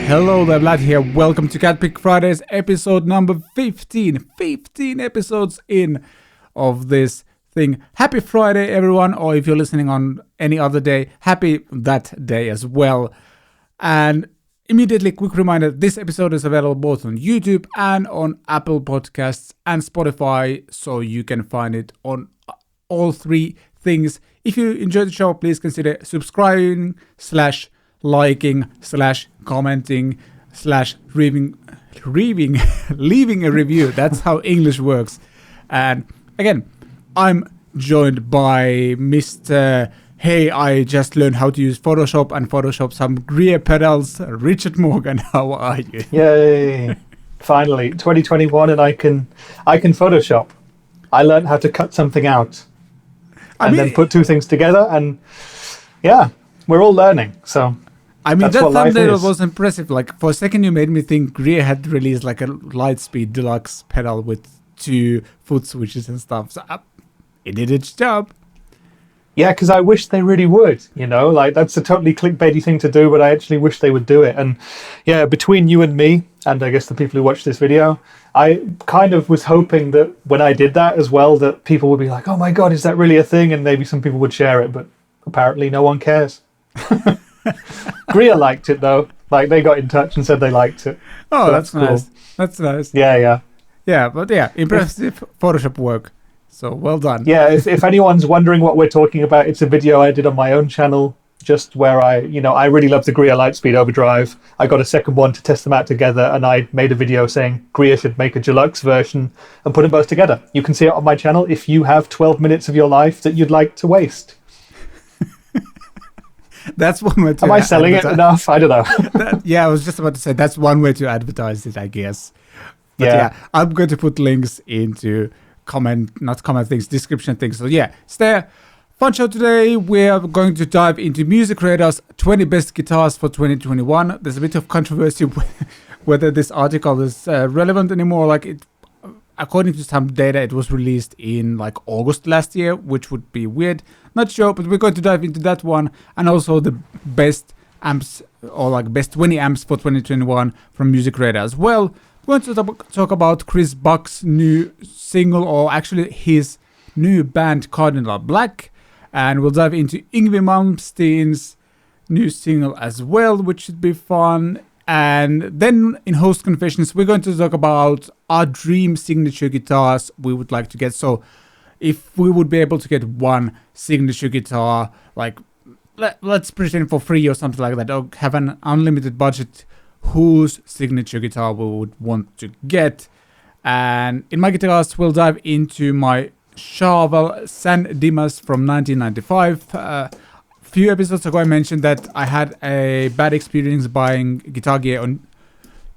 Hello there, Vlad here. Welcome to CatPick Fridays, episode number 15. 15 episodes in of this thing. Happy Friday, everyone, or if you're listening on any other day, happy that day as well. And immediately, quick reminder, this episode is available both on YouTube and on Apple Podcasts and Spotify, so you can find it on all three things. If you enjoyed the show, please consider subscribing / liking / commenting / leaving a review. That's how English works. And again, I'm joined by Mr. Hey, I just learned how to use Photoshop and Photoshop some Greer pedals. Richard Morgan, how are you? Yay! Finally, 2021, and I can Photoshop. I learned how to cut something out and then put two things together, and yeah, we're all learning. So I mean, that thumbnail was impressive. Like, for a second, you made me think Greer had released like a Lightspeed deluxe pedal with 2 foot switches and stuff. So it did its job. Yeah, because I wish they really would, like that's a totally clickbaity thing to do, but I actually wish they would do it. And yeah, between you and me, and I guess the people who watch this video, I kind of was hoping that when I did that as well, that people would be like, oh my God, is that really a thing? And maybe some people would share it, but apparently no one cares. Greer liked it though. Like, they got in touch and said they liked it. Oh, so that's nice. Cool. That's nice. Yeah. Yeah, but yeah, impressive Photoshop work. So well done. Yeah, if anyone's wondering what we're talking about, it's a video I did on my own channel, just where I really love the Greer Lightspeed overdrive. I got a second one to test them out together, and I made a video saying Greer should make a deluxe version and put them both together. You can see it on my channel if you have 12 minutes of your life that you'd like to waste. That's one way to Am I selling it enough? I don't know. Yeah, I was just about to say that's one way to advertise it, I guess. But yeah, I'm going to put links into description things. So yeah, stay. Fun show today. We're going to dive into Music Radar's 20 best guitars for 2021. There's a bit of controversy whether this article is relevant anymore. Like, it, according to some data, it was released in like August last year, which would be weird. Not sure, but we're going to dive into that one, and also the best amps, or like best 20 amps for 2021 from Music Radar as well. We're going to talk about Chris Buck's new single, or actually his new band Cardinal Black, and we'll dive into Yngwie Malmsteen's new single as well, which should be fun. And then in Host Confessions, we're going to talk about our dream signature guitars we would like to get. So if we would be able to get one signature guitar, like let's pretend for free or something like that, or have an unlimited budget, whose signature guitar we would want to get. And in my guitars, we'll dive into my Charvel San Dimas from 1995. A few episodes ago, I mentioned that I had a bad experience buying guitar gear on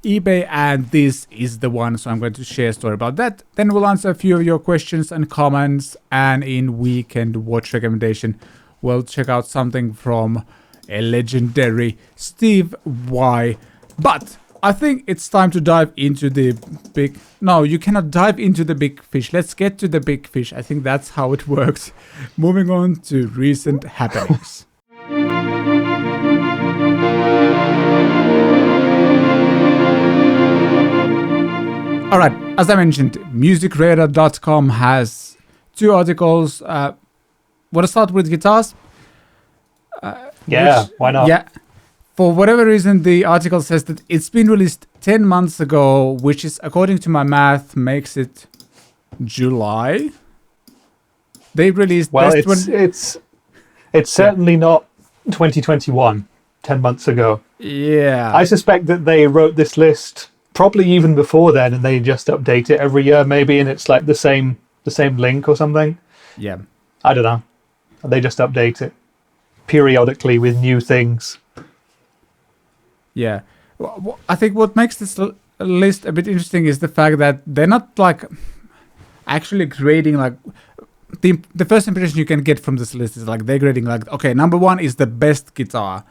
eBay, and this is the one, so I'm going to share a story about that. Then we'll answer a few of your questions and comments, and in Weekend Watch Recommendation, we'll check out something from a legendary Steve Y. But I think it's time to dive into the big... No, you cannot dive into the big fish. Let's get to the big fish. I think that's how it works. Moving on to recent happenings. Alright, as I mentioned, musicradar.com has 2 articles. Want to start with guitars? Why not? Yeah. For whatever reason, the article says that it's been released 10 months ago, which is, according to my math, makes it July. They released... Well, it's certainly not 2021, 10 months ago. Yeah. I suspect that they wrote this list probably even before then, and they just update it every year maybe, and it's like the same link or something. Yeah. I don't know. They just update it periodically with new things. Yeah. I think what makes this list a bit interesting is the fact that they're not like actually grading like the first impression you can get from this list is like they're grading like, okay, number 1 is the best guitar,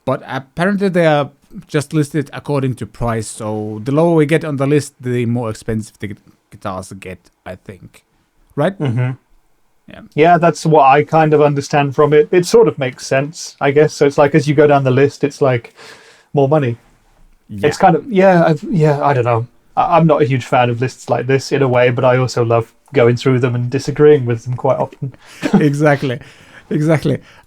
but apparently they are just listed according to price. So the lower we get on the list, the more expensive the guitars get, I think. Right? Mm-hmm. Yeah. Yeah, that's what I kind of understand from it. It sort of makes sense, I guess. So it's like as you go down the list, it's like more money. Yeah. It's kind of, I don't know. I'm not a huge fan of lists like this in a way, but I also love going through them and disagreeing with them quite often. Exactly.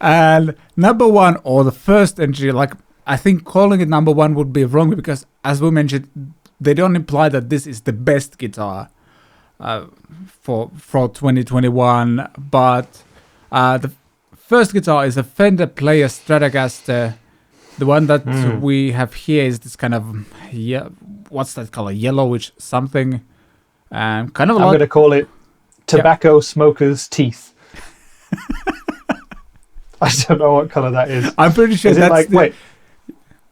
And number one, or the first entry, like I think calling it number one would be wrong because, as we mentioned, they don't imply that this is the best guitar for 2021. But the first guitar is a Fender Player Stratocaster. The one that we have here is this kind of what's that color? Yellowish something. Kind of. I'm going to call it tobacco smoker's teeth. I don't know what color that is. I'm pretty sure that's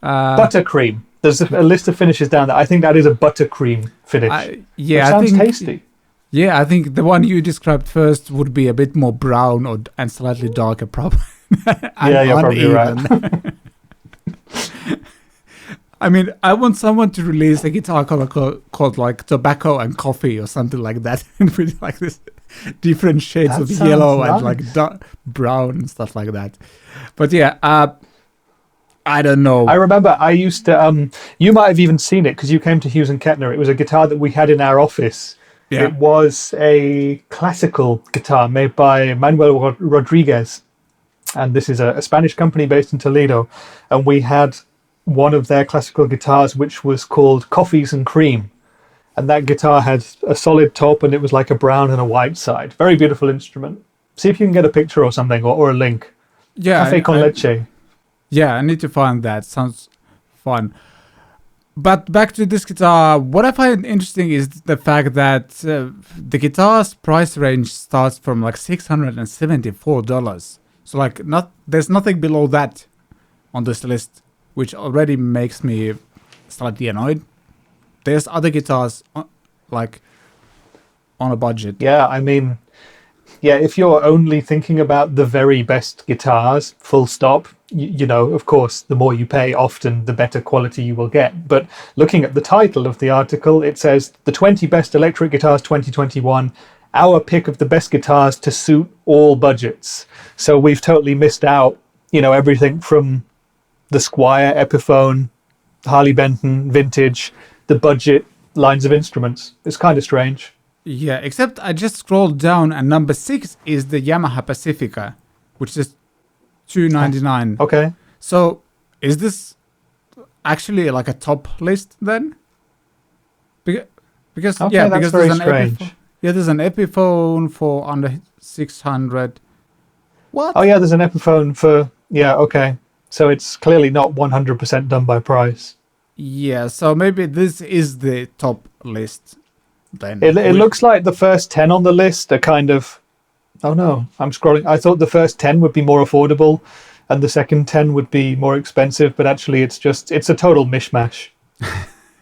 buttercream. There's a list of finishes down there. I think that is a buttercream finish. Which sounds tasty. Yeah, I think the one you described first would be a bit more brown and slightly darker, probably. Yeah, you're probably right. I mean, I want someone to release a guitar color called like tobacco and coffee or something like that, and with like this different shades of yellow and like dark brown and stuff like that. But yeah, I don't know. I remember I used to. You might have even seen it because you came to Hughes and Kettner. It was a guitar that we had in our office. Yeah. It was a classical guitar made by Manuel Rodriguez, and this is a Spanish company based in Toledo, and we had one of their classical guitars which was called Coffees and Cream, and that guitar had a solid top and it was like a brown and a white side. Very beautiful instrument. See if you can get a picture or something or a link. Yeah, Café con leche. Yeah, I need to find that. Sounds fun. But back to this guitar, what I find interesting is the fact that the guitar's price range starts from like $674. So like there's nothing below that on this list, which already makes me slightly annoyed. There's other guitars like on a budget. Yeah, I mean, if you're only thinking about the very best guitars, full stop, you know, of course, the more you pay, often the better quality you will get. But looking at the title of the article, it says the 20 best electric guitars 2021, our pick of the best guitars to suit all budgets. So we've totally missed out, you know, everything from the Squier, Epiphone, Harley Benton, Vintage, the budget lines of instruments. It's kind of strange. Yeah, except I just scrolled down and number 6 is the Yamaha Pacifica, which is $299. Okay. So is this actually like a top list then? Because okay, yeah, that's because very there's an strange. there's an Epiphone for under 600. What? Oh yeah, there's an Epiphone for okay. So it's clearly not 100% done by price. Yeah, so maybe this is the top list then. It looks like the first 10 on the list are kind of... Oh no, I'm scrolling. I thought the first 10 would be more affordable and the second 10 would be more expensive, but actually it's a total mishmash.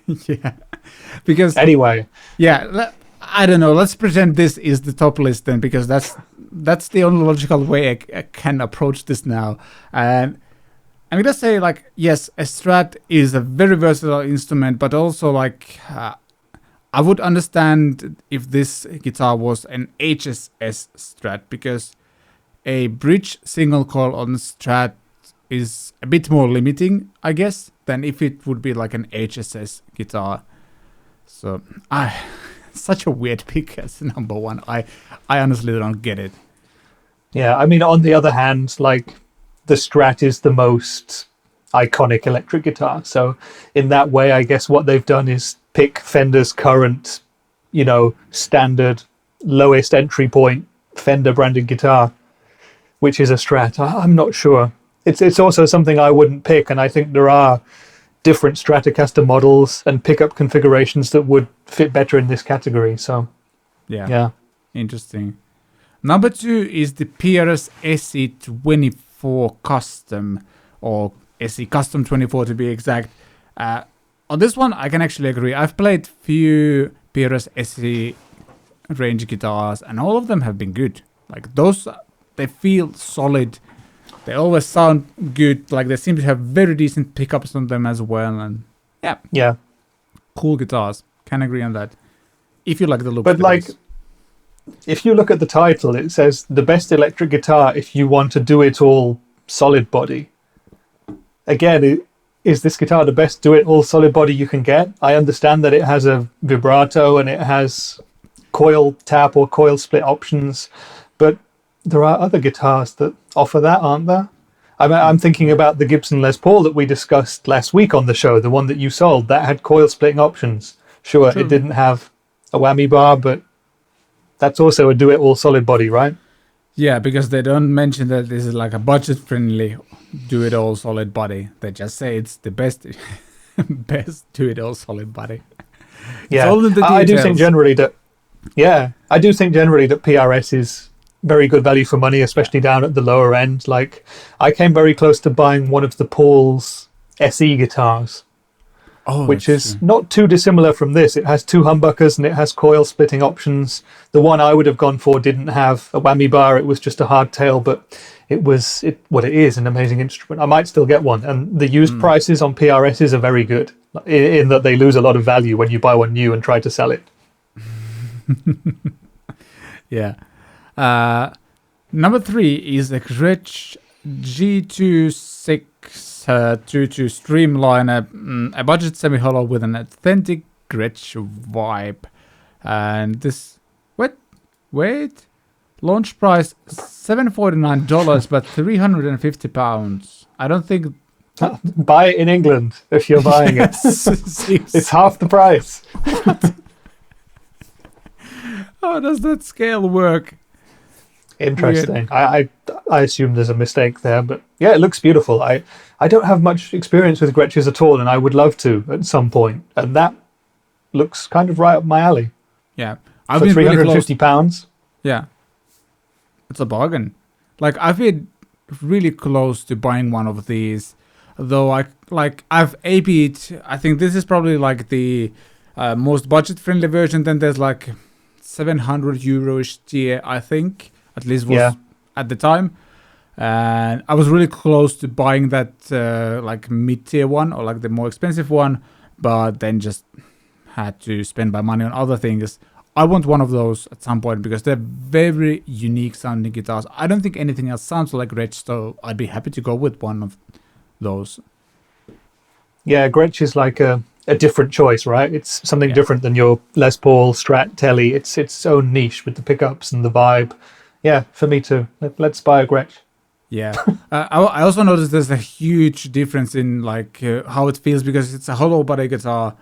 Yeah. Because... Anyway. Yeah, I don't know. Let's pretend this is the top list then, because that's the only logical way I can approach this now. And I'm gonna say, like, yes, a Strat is a very versatile instrument, but also, like, I would understand if this guitar was an HSS Strat, because a bridge single coil on Strat is a bit more limiting, I guess, than if it would be like an HSS guitar. So, such a weird pick as number one. I honestly don't get it. Yeah, I mean, on the other hand, like, the Strat is the most iconic electric guitar. So in that way, I guess what they've done is pick Fender's current, you know, standard lowest entry point Fender branded guitar, which is a Strat. I'm not sure. It's also something I wouldn't pick, and I think there are different Stratocaster models and pickup configurations that would fit better in this category. So yeah. Interesting. Number 2 is the PRS SE24 Custom, or SE Custom 24 to be exact. On this one, I can actually agree. I've played few PRS SE range guitars, and all of them have been good. Like, those, they feel solid. They always sound good. Like, they seem to have very decent pickups on them as well. And yeah, cool guitars. Can agree on that. If you like the look. But like, if you look at the title, it says the best electric guitar if you want to do it all solid body. Again, is this guitar the best do-it-all solid body you can get? I understand that it has a vibrato and it has coil tap or coil split options, but there are other guitars that offer that, aren't there? I'm thinking about the Gibson Les Paul that we discussed last week on the show, the one that you sold, that had coil splitting options. Sure, True. It didn't have a whammy bar, but that's also a do-it-all solid body, right? Yeah, because they don't mention that this is like a budget-friendly do-it-all solid body. They just say it's the best do-it-all solid body. Yeah, I do think generally that PRS is very good value for money, especially down at the lower end. Like, I came very close to buying one of the Paul's SE guitars, which is not too dissimilar from this. It has 2 humbuckers and it has coil splitting options. The one I would have gone for didn't have a whammy bar. It was just a hardtail, but it is an amazing instrument. I might still get one. And the used prices on PRSs are very good, in that they lose a lot of value when you buy one new and try to sell it. Yeah. Number 3 is a Gretsch G2622 Streamliner, a budget semi-hollow with an authentic Gretsch vibe. And this, wait, launch price $749, but £350. I don't think. Buy it in England if you're buying it. It's half the price. How does that scale work? Interesting. I assume there's a mistake there, but yeah, it looks beautiful. I don't have much experience with Gretsch's at all, and I would love to at some point. And that looks kind of right up my alley. Yeah, for £350. Yeah, it's a bargain. Like, I've been really close to buying one of these, though. I've AP'd. I think this is probably like the most budget-friendly version. Then there's like €700 tier, I think. At least was at the time. And I was really close to buying that like mid-tier one or like the more expensive one, but then just had to spend my money on other things. I want one of those at some point because they're very unique sounding guitars. I don't think anything else sounds like Gretsch, so I'd be happy to go with one of those. Yeah, Gretsch is like a different choice, right? It's something different than your Les Paul, Strat, Telly. It's its own niche with the pickups and the vibe. Yeah, for me too. Let's buy a Gretsch. Yeah. I also noticed there's a huge difference in like how it feels because it's a hollow body guitar.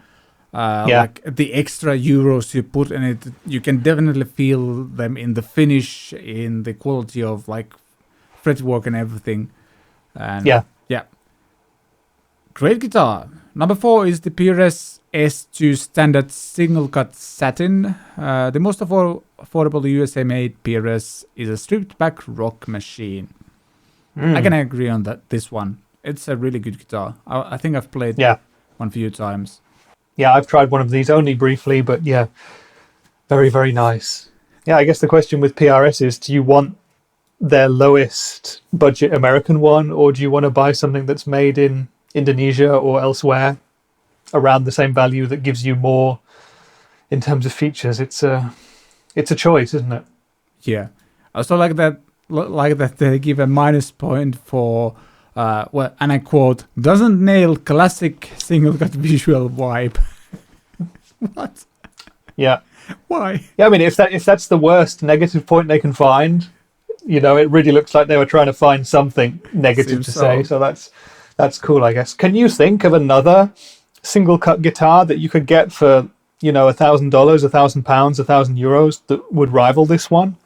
Like the extra euros you put in it, you can definitely feel them in the finish, in the quality of like fretwork and everything. And yeah. Great guitar. Number 4 is the PRS S2 Standard Single Cut Satin. The most affordable USA-made PRS is a stripped-back rock machine. I can agree on this one. It's a really good guitar. I think I've played one few times. Yeah, I've tried one of these only briefly, but yeah, very, very nice. Yeah, I guess the question with PRS is, do you want their lowest budget American one, or do you want to buy something that's made in Indonesia or elsewhere around the same value that gives you more in terms of features? It's a choice, isn't it? Yeah. I also like that they give a minus point for and I quote, doesn't nail classic single cut visual vibe. What? Yeah. Why? Yeah, I mean, if that's the worst negative point they can find, it really looks like they were trying to find something negative say. So that's cool, I guess. Can you think of another single cut guitar that you could get for, $1,000, £1,000, €1,000 that would rival this one?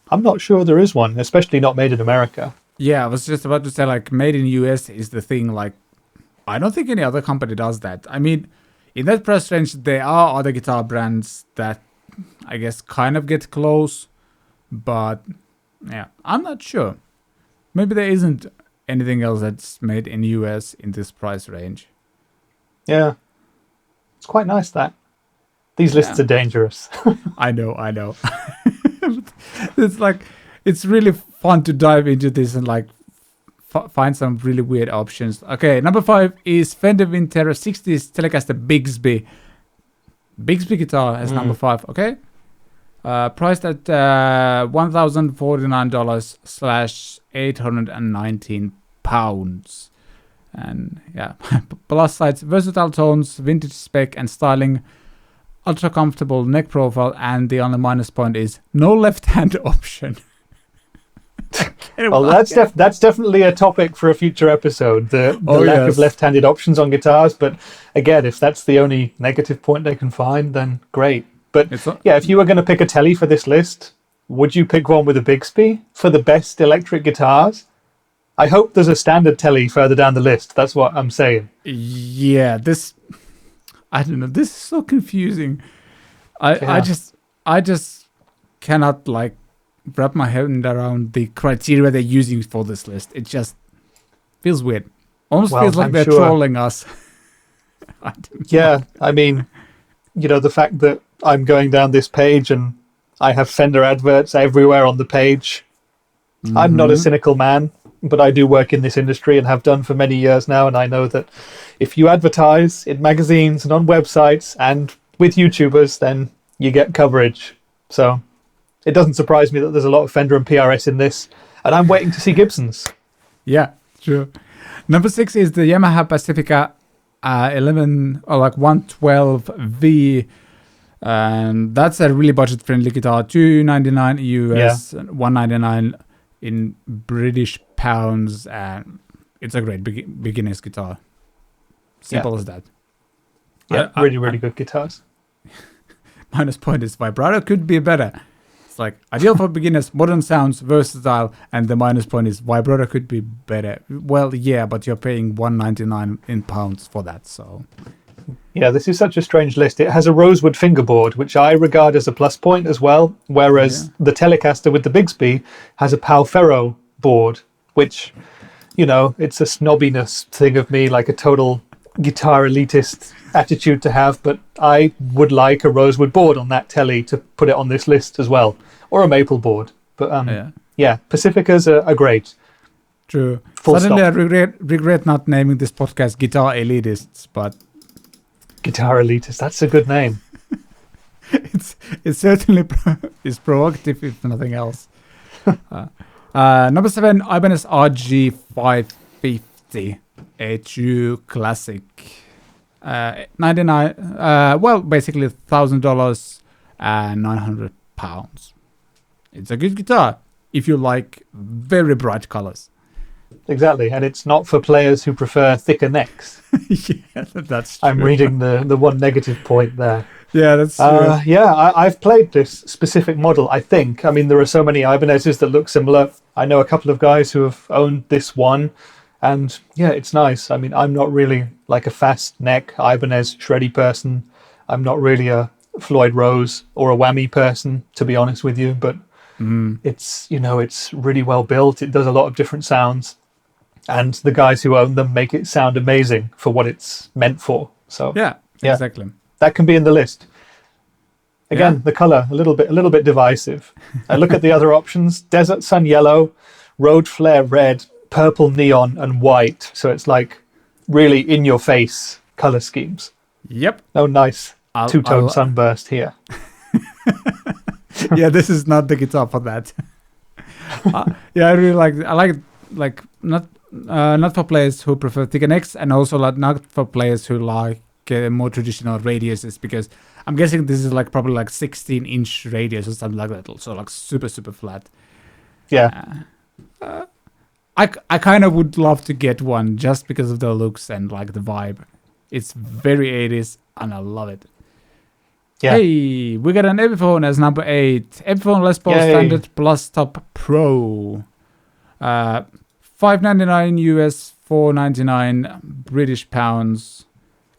I'm not sure there is one, especially not made in America. Yeah, I was just about to say, like, made in US is the thing. Like, I don't think any other company does that. I mean, in that price range, there are other guitar brands that I guess kind of get close, but yeah, I'm not sure. Maybe there isn't anything else that's made in US in this price range. Yeah, it's quite nice that. These lists are dangerous. I know. It's like, it's really fun to dive into this and like find some really weird options. Okay, number 5 is Fender Wintera 60s Telecaster Bigsby. Bigsby guitar as number 5, okay? Priced at $1,049/819 pounds. And yeah, plus sides, versatile tones, vintage spec and styling, ultra comfortable neck profile, and the only minus point is no left-hand option. Well, that's definitely a topic for a future episode. The lack of left-handed options on guitars. But again, if that's the only negative point they can find, then great. But if you were going to pick a telly for this list, would you pick one with a Bixby for the best electric guitars? I hope there's a standard telly further down the list. That's what I'm saying. Yeah, I don't know. This is so confusing. I just cannot like wrap my head around the criteria they're using for this list. It just feels weird. Almost feels like they're trolling us. I mean, the fact that I'm going down this page and I have Fender adverts everywhere on the page. Mm-hmm. I'm not a cynical man, but I do work in this industry and have done for many years now. And I know that if you advertise in magazines and on websites and with YouTubers, then you get coverage. So it doesn't surprise me that there's a lot of Fender and PRS in this. And I'm waiting to see Gibsons. Yeah, true. Number 6 is the Yamaha Pacifica 112V. And that's a really budget-friendly guitar. $299 US, $199 in British pounds, and it's a great beginner's guitar. Simple as that. Yeah, really good guitars. Minus point is vibrato could be better. It's like ideal for beginners, modern sounds, versatile, and the minus point is vibrato could be better. Well, yeah, but you're paying $199 in pounds for that, so. Yeah, this is such a strange list. It has a rosewood fingerboard, which I regard as a plus point as well, whereas the Telecaster with the Bigsby has a Pal Ferro board, which, it's a snobbiness thing of me, like a total guitar elitist attitude to have, but I would like a rosewood board on that telly to put it on this list as well, or a maple board. But Pacificas are great. True. Full Suddenly stop. I regret not naming this podcast Guitar Elitists, but Guitar Elitist, that's a good name. It certainly is provocative, if nothing else. Number 7, Ibanez RG550, a true classic. $99, basically $1,000 and £900. It's a good guitar if you like very bright colors. Exactly, and it's not for players who prefer thicker necks. Yeah, that's true. I'm reading the one negative point there. Yeah, that's true. I've played this specific model, I think. I mean, there are so many Ibanezes that look similar. I know a couple of guys who have owned this one, and yeah, it's nice. I mean, I'm not really like a fast neck Ibanez shreddy person. I'm not really a Floyd Rose or a whammy person, to be honest with you, but it's, it's really well built. It does a lot of different sounds. And the guys who own them make it sound amazing for what it's meant for. So yeah, exactly. That can be in the list. Again, the color a little bit divisive. I look at the other options: Desert Sun Yellow, Road Flare Red, Purple Neon, and White. So it's like really in your face color schemes. Yep. Oh, nice two-tone sunburst here. Yeah, this is not the guitar for that. I really like not for players who prefer thicker necks, and also not for players who like more traditional radiuses, because I'm guessing this is probably 16-inch radius or something like that, so super flat. Yeah. I kind of would love to get one just because of the looks and the vibe. It's very 80s and I love it. Yeah. Hey, we got an Epiphone as number 8. Epiphone Les Paul Standard Plus Top Pro. $599 US, $499 British pounds.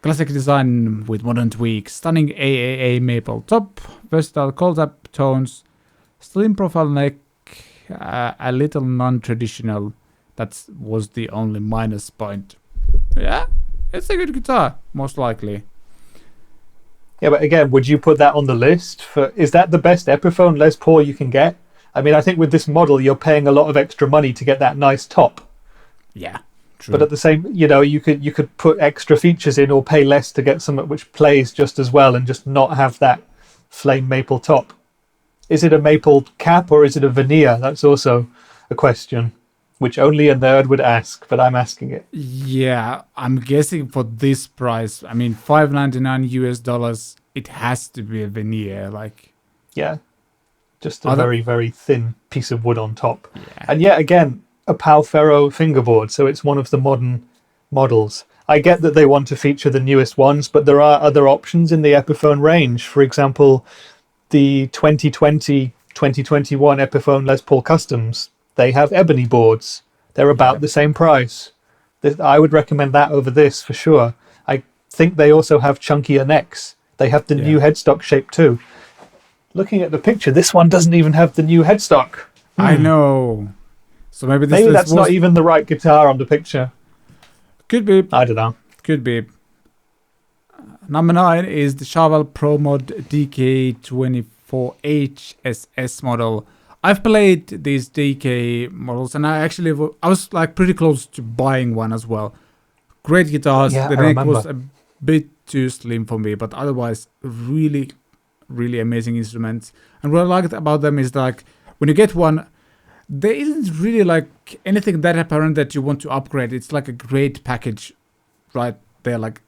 Classic design with modern tweaks. Stunning AAA maple top. Versatile cold up tones. Slim profile neck. A little non-traditional. That was the only minus point. Yeah, it's a good guitar, most likely. Yeah, but again, would you put that on the list? Is that the best Epiphone Les Paul you can get? I mean, I think with this model, you're paying a lot of extra money to get that nice top. Yeah, true. But at the same, you could put extra features in or pay less to get something which plays just as well and just not have that flame maple top. Is it a maple cap or is it a veneer? That's also a question. which only a nerd would ask, but I'm asking it. Yeah, I'm guessing for this price, I mean, $5.99 US, it has to be a veneer. Like, Yeah, just a very, very thin piece of wood on top. And yet again, a Pal Ferro fingerboard, so it's one of the modern models. I get that they want to feature the newest ones, but there are other options in the Epiphone range. For example, the 2020-2021 Epiphone Les Paul Customs, they have ebony boards. They're about the same price. I would recommend that over this for sure. I think they also have chunkier necks. They have the new headstock shape too. Looking at the picture, this one doesn't even have the new headstock. I know. So maybe that's not even the right guitar on the picture. Could be. I don't know. Could be. Number 9 is the Charvel Pro Mod DK24HSS model. I've played these DK models, and I was like pretty close to buying one as well. Great guitars. Yeah, the neck was a bit too slim for me, but otherwise really, really amazing instruments. And what I liked about them is like when you get one, there isn't really like anything that apparent that you want to upgrade. It's like a great package right there, like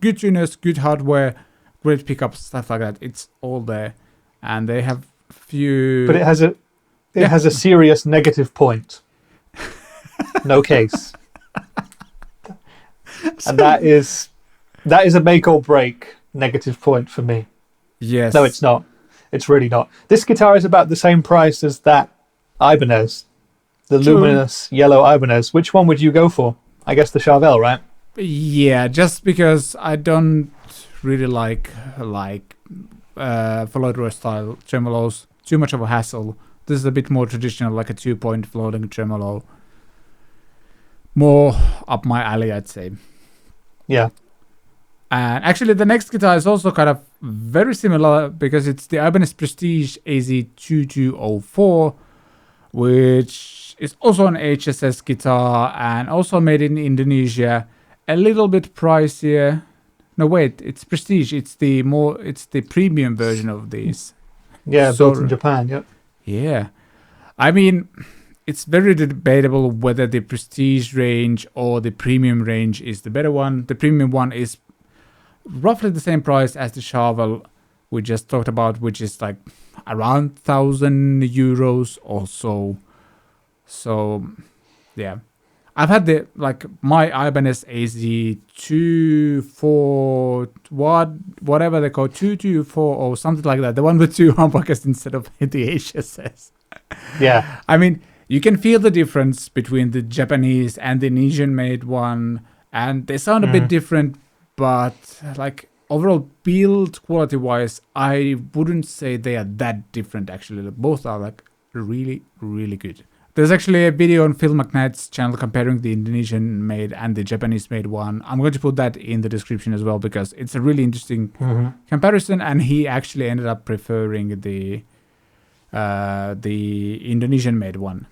good tuners, good hardware, great pickups, stuff like that. It's all there, and they have few. But it has a serious negative point. No case, and that is a make or break negative point for me. Yes. No, it's not. It's really not. This guitar is about the same price as that Ibanez, the luminous yellow Ibanez. Which one would you go for? I guess the Charvel, right? Yeah, just because I don't really like Floyd Rose style tremolos. Too much of a hassle. This is a bit more traditional, like a 2-point floating tremolo. More up my alley, I'd say. Yeah. And actually, the next guitar is also kind of very similar because it's the Ibanez Prestige AZ2204, which is also an HSS guitar and also made in Indonesia. A little bit pricier. No, wait, it's Prestige. It's the premium version of these. Yeah, built in Japan. Yep. Yeah, I mean, it's very debatable whether the Prestige range or the premium range is the better one. The premium one is roughly the same price as the Charvel we just talked about, which is like around €1,000 or so. So, yeah. I've had my Ibanez AZ24, whatever they call 224 or something like that. The one with 2 humbuckers instead of the HSS. Yeah. I mean, you can feel the difference between the Japanese and the Indonesian-made one, and they sound a bit different, but like overall build quality-wise, I wouldn't say they are that different. Actually, both are like really, really good. There's actually a video on Phil McKnight's channel comparing the Indonesian-made and the Japanese-made one. I'm going to put that in the description as well because it's a really interesting comparison, and he actually ended up preferring the Indonesian-made one.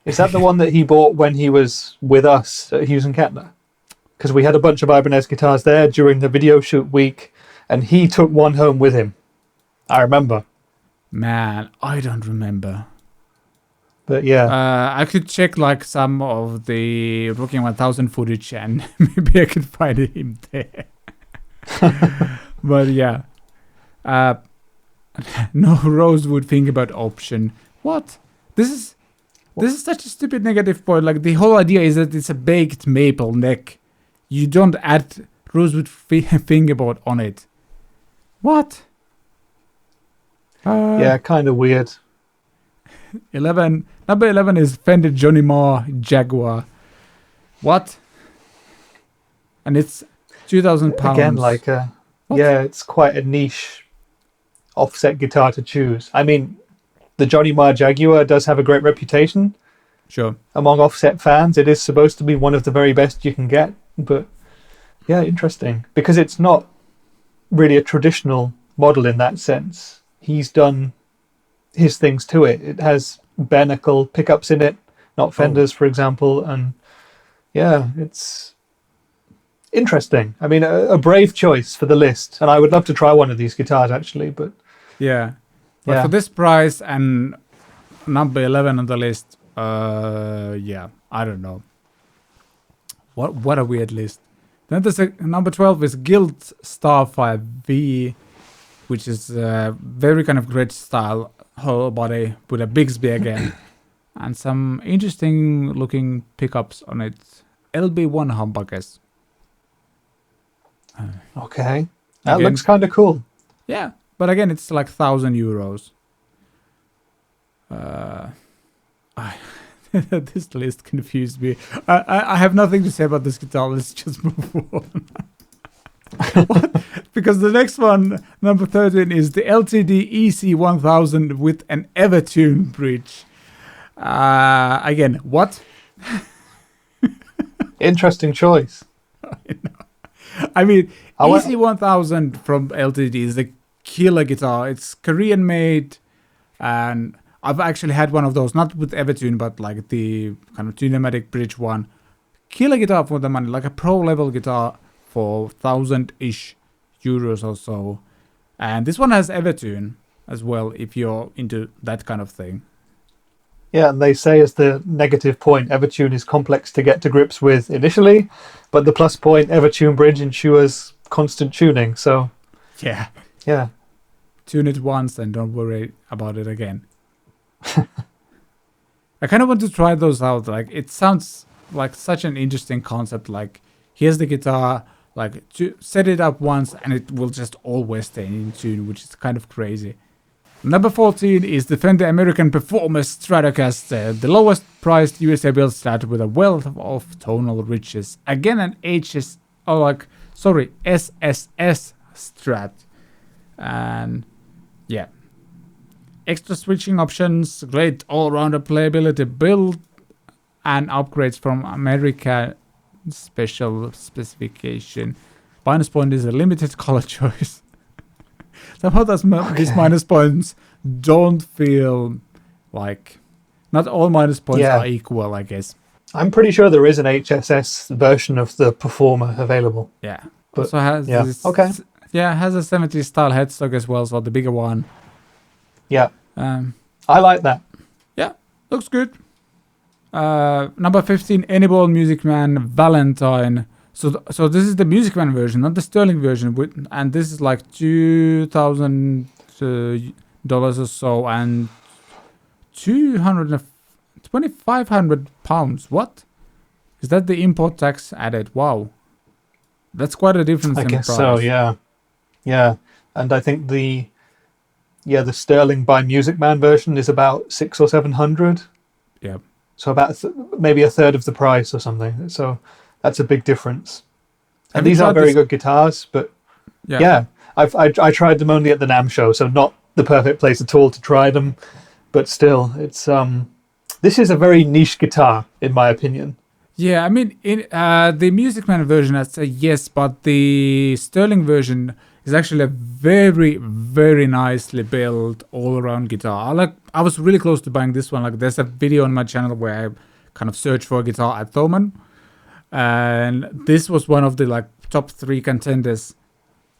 Is that the one that he bought when he was with us at Hughes and Kettner? Because we had a bunch of Ibanez guitars there during the video shoot week, and he took one home with him. I remember. Man, I don't remember. But yeah. I could check like some of the Rocking 1000 footage and maybe I could find him there. But yeah. No rosewood fingerboard option. What? This is such a stupid negative point. Like the whole idea is that it's a baked maple neck. You don't add rosewood fingerboard on it. What? Yeah, kind of weird. Number 11 is Fender Johnny Marr Jaguar. What? And it's £2,000. Again, it's quite a niche offset guitar to choose. I mean, the Johnny Marr Jaguar does have a great reputation. Sure. Among offset fans, it is supposed to be one of the very best you can get. But yeah, interesting. Because it's not really a traditional model in that sense. He's done his things to it. It has bare knuckle pickups in it, not Fenders, for example. And yeah, it's interesting. I mean, a brave choice for the list. And I would love to try one of these guitars, actually. But yeah. But for this price and number 11 on the list, Yeah, I don't know. What a weird list. Then there's number 12 is Guild Starfire V, which is very kind of grid style whole body with a Bixby again, and some interesting looking pickups on it. LB1 humbuckers. Okay, that looks kind of cool. Yeah, but again, it's like €1,000. This list confused me. I have nothing to say about this guitar. Let's just move on. Because the next one, number 13, is the LTD EC1000 with an Evertune bridge. Again, what? Interesting choice. I mean, EC1000 from LTD is the killer guitar. It's Korean made, and I've actually had one of those, not with Evertune, but like the kind of Tunematic bridge one. Killer guitar for the money, like a pro level guitar for 1,000-ish euros or so. And this one has Evertune as well, if you're into that kind of thing. Yeah, and they say as the negative point, Evertune is complex to get to grips with initially, but the plus point, Evertune bridge ensures constant tuning. So yeah, tune it once and don't worry about it again. I kind of want to try those out. Like, it sounds like such an interesting concept. Like, here's the guitar, like, to set it up once and it will just always stay in tune, which is kind of crazy. Number 14 is the Fender American Performer Stratocaster, the lowest priced USA build Strat with a wealth of tonal riches. Again, an SSS Strat. And yeah. Extra switching options, great all-rounder playability build, and upgrades from America special specification. Minus point is a limited color choice. Somehow these minus points don't feel like... Not all minus points are equal, I guess. I'm pretty sure there is an HSS version of the Performer available. Yeah. But, also has this, has a 70s style headstock as well, so the bigger one. Yeah. I like that. Yeah, looks good. Number 15, Anyball Music Man Valentine. So this is the Music Man version, not the Sterling version, and this is like $2,000 or so, and 2,500 pounds. What? Is that the import tax added? Wow, that's quite a difference. I in guess price. So. Yeah, and I think the Sterling by Music Man version is about 600 or 700. Yeah. So about maybe a third of the price or something. So that's a big difference. And these are very good guitars, but I tried them only at the NAMM show, so not the perfect place at all to try them. But still, it's this is a very niche guitar, in my opinion. Yeah, I mean, in the Music Man version, I'd say yes, but the Sterling version is actually a very, very nicely built all-around guitar. I was really close to buying this one. Like, there's a video on my channel where I kind of searched for a guitar at Thomann, and this was one of the like top 3 contenders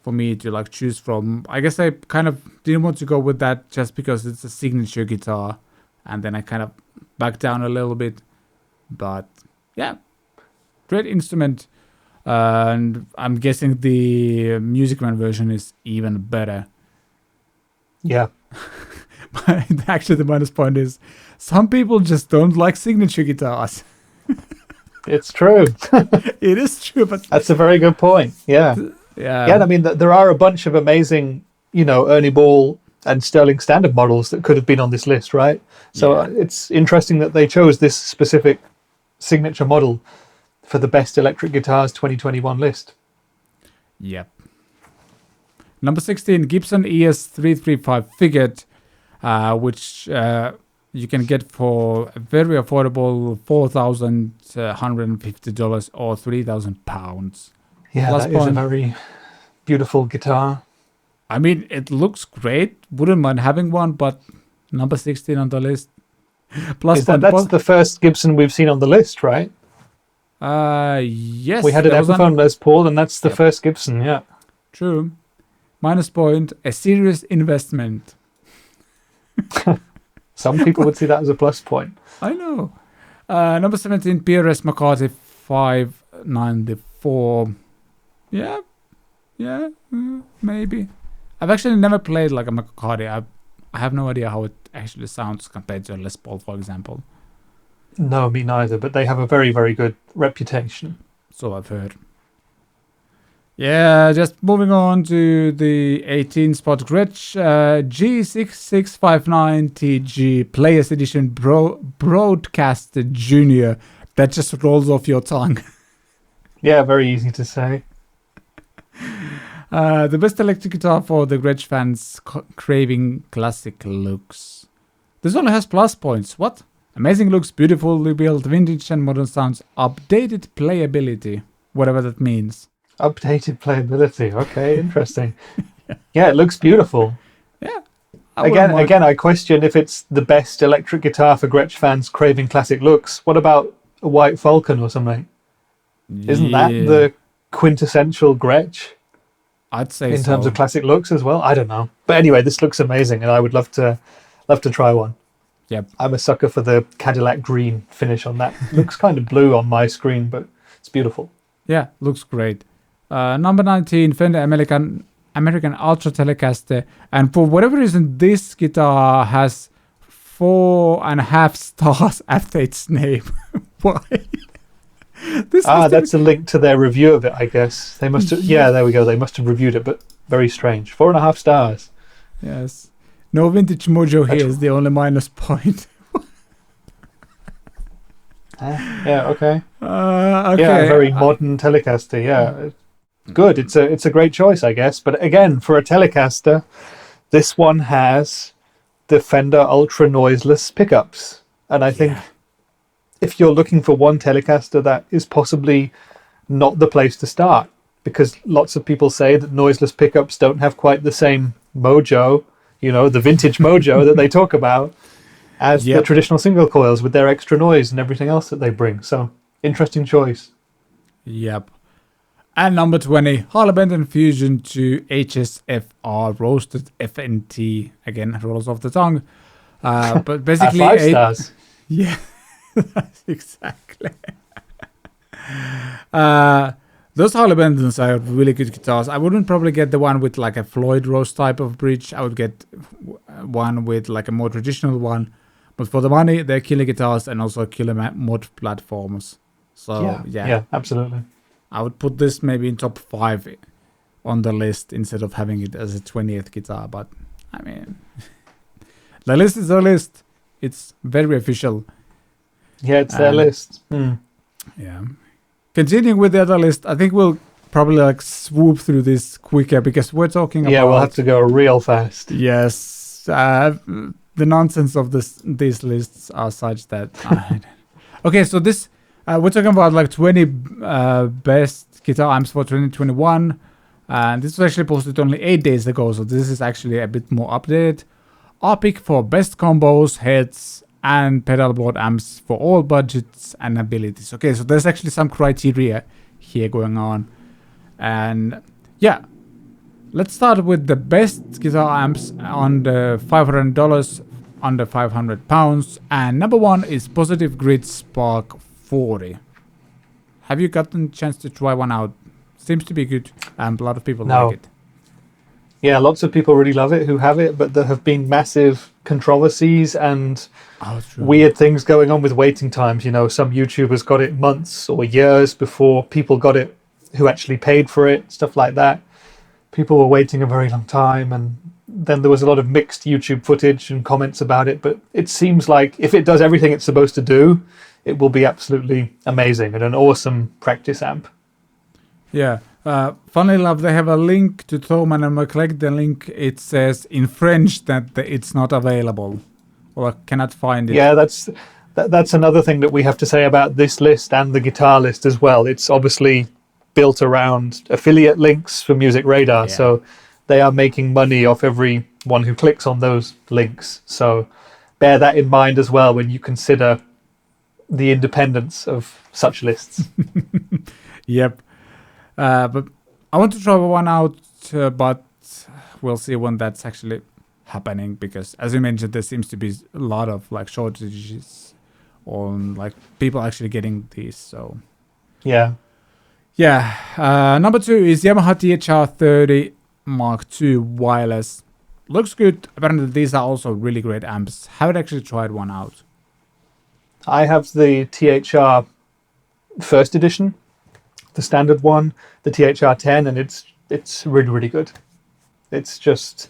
for me to like choose from. I guess I kind of didn't want to go with that just because it's a signature guitar, and then I kind of backed down a little bit. But yeah, great instrument. And I'm guessing the Music Man version is even better. Yeah. Actually, the minus point is some people just don't like signature guitars. It's true. It is true, but that's a very good point. Yeah. I mean, there are a bunch of amazing, Ernie Ball and Sterling Standard models that could have been on this list, right? So it's interesting that they chose this specific signature model for the best electric guitars 2021 list. Yep. Number 16, Gibson ES335 Figured, which you can get for a very affordable $4,150 or £3,000. Yeah, that is a very beautiful guitar. I mean, it looks great. Wouldn't mind having one, but number 16 on the list. Plus that's the first Gibson we've seen on the list, right? Yes. We had an Epiphone Les Paul, and that's the first Gibson, yeah. True. Minus point, a serious investment. Some people would see that as a plus point. I know. Number 17, PRS McCarthy 594. Yeah, maybe. I've actually never played like a McCarthy. I have no idea how it actually sounds compared to a Les Paul, for example. No, me neither, but they have a very, very good reputation. So I've heard. Yeah, just moving on to the 18 spot Gretsch G6659TG Players Edition Broadcaster Junior. That just rolls off your tongue. Yeah, very easy to say. The best electric guitar for the Gretsch fans craving classic looks. This only has plus points. What? Amazing looks, beautifully built, vintage and modern sounds, updated playability. Whatever that means. Updated playability. Okay, interesting. Yeah, it looks beautiful. Yeah. Again, I question if it's the best electric guitar for Gretsch fans craving classic looks. What about a White Falcon or something? Isn't that the quintessential Gretsch? I'd say in terms of classic looks as well. I don't know, but anyway, this looks amazing, and I would love to try one. Yep. I'm a sucker for the Cadillac green finish on that. Looks kind of blue on my screen, but it's beautiful. Yeah, looks great. Number 19, Fender American Ultra Telecaster, and for whatever reason, this guitar has 4.5 stars after its name. Why? That's a link to their review of it, I guess. They must have, yeah, there we go. They must have reviewed it, but very strange. 4.5 stars. Yes. No vintage mojo here is the only minus point. Yeah, okay. Okay. Yeah, a very modern Telecaster, yeah. Good. It's a great choice, I guess. But again, for a Telecaster, this one has the Fender Ultra noiseless pickups. And I think if you're looking for one Telecaster, that is possibly not the place to start, because lots of people say that noiseless pickups don't have quite the same mojo, the vintage mojo that they talk about, as the traditional single coils with their extra noise and everything else that they bring. So, interesting choice. Yep. And number 20, Harley Benton Fusion to HSFR Roasted FNT. Again, rolls off the tongue. But basically 5 stars. Yeah, exactly. Those Harley Bentons are really good guitars. I wouldn't probably get the one with like a Floyd Rose type of bridge. I would get one with like a more traditional one. But for the money, they're killer guitars and also killer mod platforms. So yeah, absolutely. I would put this maybe in top 5 on the list instead of having it as a 20th guitar. But I mean, the list is the list. It's very official. Yeah, it's their list. Yeah. Continuing with the other list, I think we'll probably like swoop through this quicker because we're talking about... Yeah, we'll have to go real fast. Yes. The nonsense of these lists are such that... Okay, so this... we're talking about like 20 best guitar amps for 2021. And this was actually posted only 8 days ago, so this is actually a bit more updated. Our pick for best combos, heads, and pedalboard amps for all budgets and abilities. Okay, so there's actually some criteria here going on. And yeah, let's start with the best guitar amps under $500, under £500. And number 1 is Positive Grid Spark 40. Have you gotten a chance to try one out? Seems to be good, and a lot of people like it. Yeah, lots of people really love it who have it, but there have been massive controversies and weird things going on with waiting times. Some YouTubers got it months or years before people got it who actually paid for it, stuff like that. People were waiting a very long time, and then there was a lot of mixed YouTube footage and comments about it, but it seems like if it does everything it's supposed to do, it will be absolutely amazing and an awesome practice amp. Yeah. Funnily enough, they have a link to Tom, and when I click the link, it says in French that it's not available, or I cannot find it. Yeah, that's another thing that we have to say about this list and the guitar list as well. It's obviously built around affiliate links for Music Radar, so they are making money off everyone who clicks on those links. So bear that in mind as well when you consider the independence of such lists. Yep. But I want to try one out, but we'll see when that's actually happening, because as you mentioned, there seems to be a lot of like shortages on like people actually getting these. So Yeah. Number 2 is Yamaha THR 30 Mark II wireless. Looks good. Apparently these are also really great amps. Haven't actually tried one out. I have the THR first edition, the standard one, the THR 10, and it's really, really good. It's just,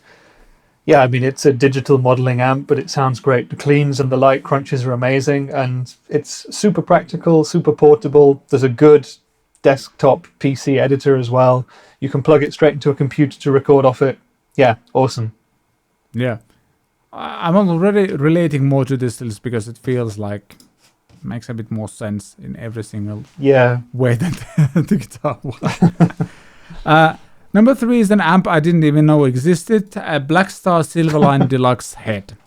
yeah, I mean, it's a digital modeling amp, but it sounds great. The cleans and the light crunches are amazing, and it's super practical, super portable. There's a good desktop PC editor as well. You can plug it straight into a computer to record off it. Yeah, awesome. Yeah. I'm already relating more to this list because it feels like makes a bit more sense in every single way than the guitar one. Number 3 is an amp I didn't even know existed, a Blackstar Silverline Deluxe head.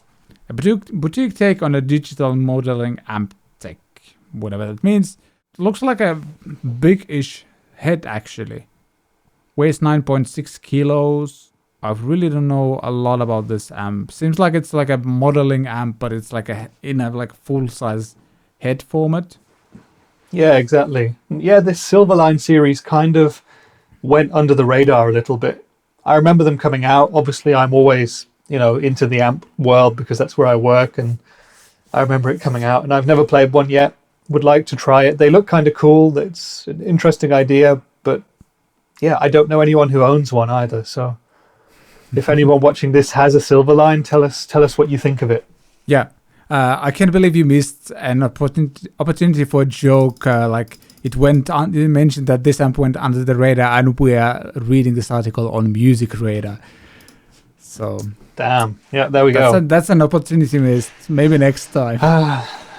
A boutique take on a digital modeling amp tech, whatever that means. Looks like a big-ish head actually. Weighs 9.6 kilos. I really don't know a lot about this amp. Seems like it's like a modeling amp, but it's like in a like full-size head format. Yeah, exactly. Yeah, this Silverline series kind of went under the radar a little bit. I remember them coming out. Obviously, I'm always, into the amp world because that's where I work, and I remember it coming out, and I've never played one yet. Would like to try it. They look kind of cool. It's an interesting idea, but yeah, I don't know anyone who owns one either. So if anyone watching this has a Silverline, tell us what you think of it. Yeah. I can't believe you missed an opportunity for a joke. Like it went on. You mentioned that this amp went under the radar, and we are reading this article on Music Radar. So damn. Yeah, there we go. That's an opportunity missed. Maybe next time.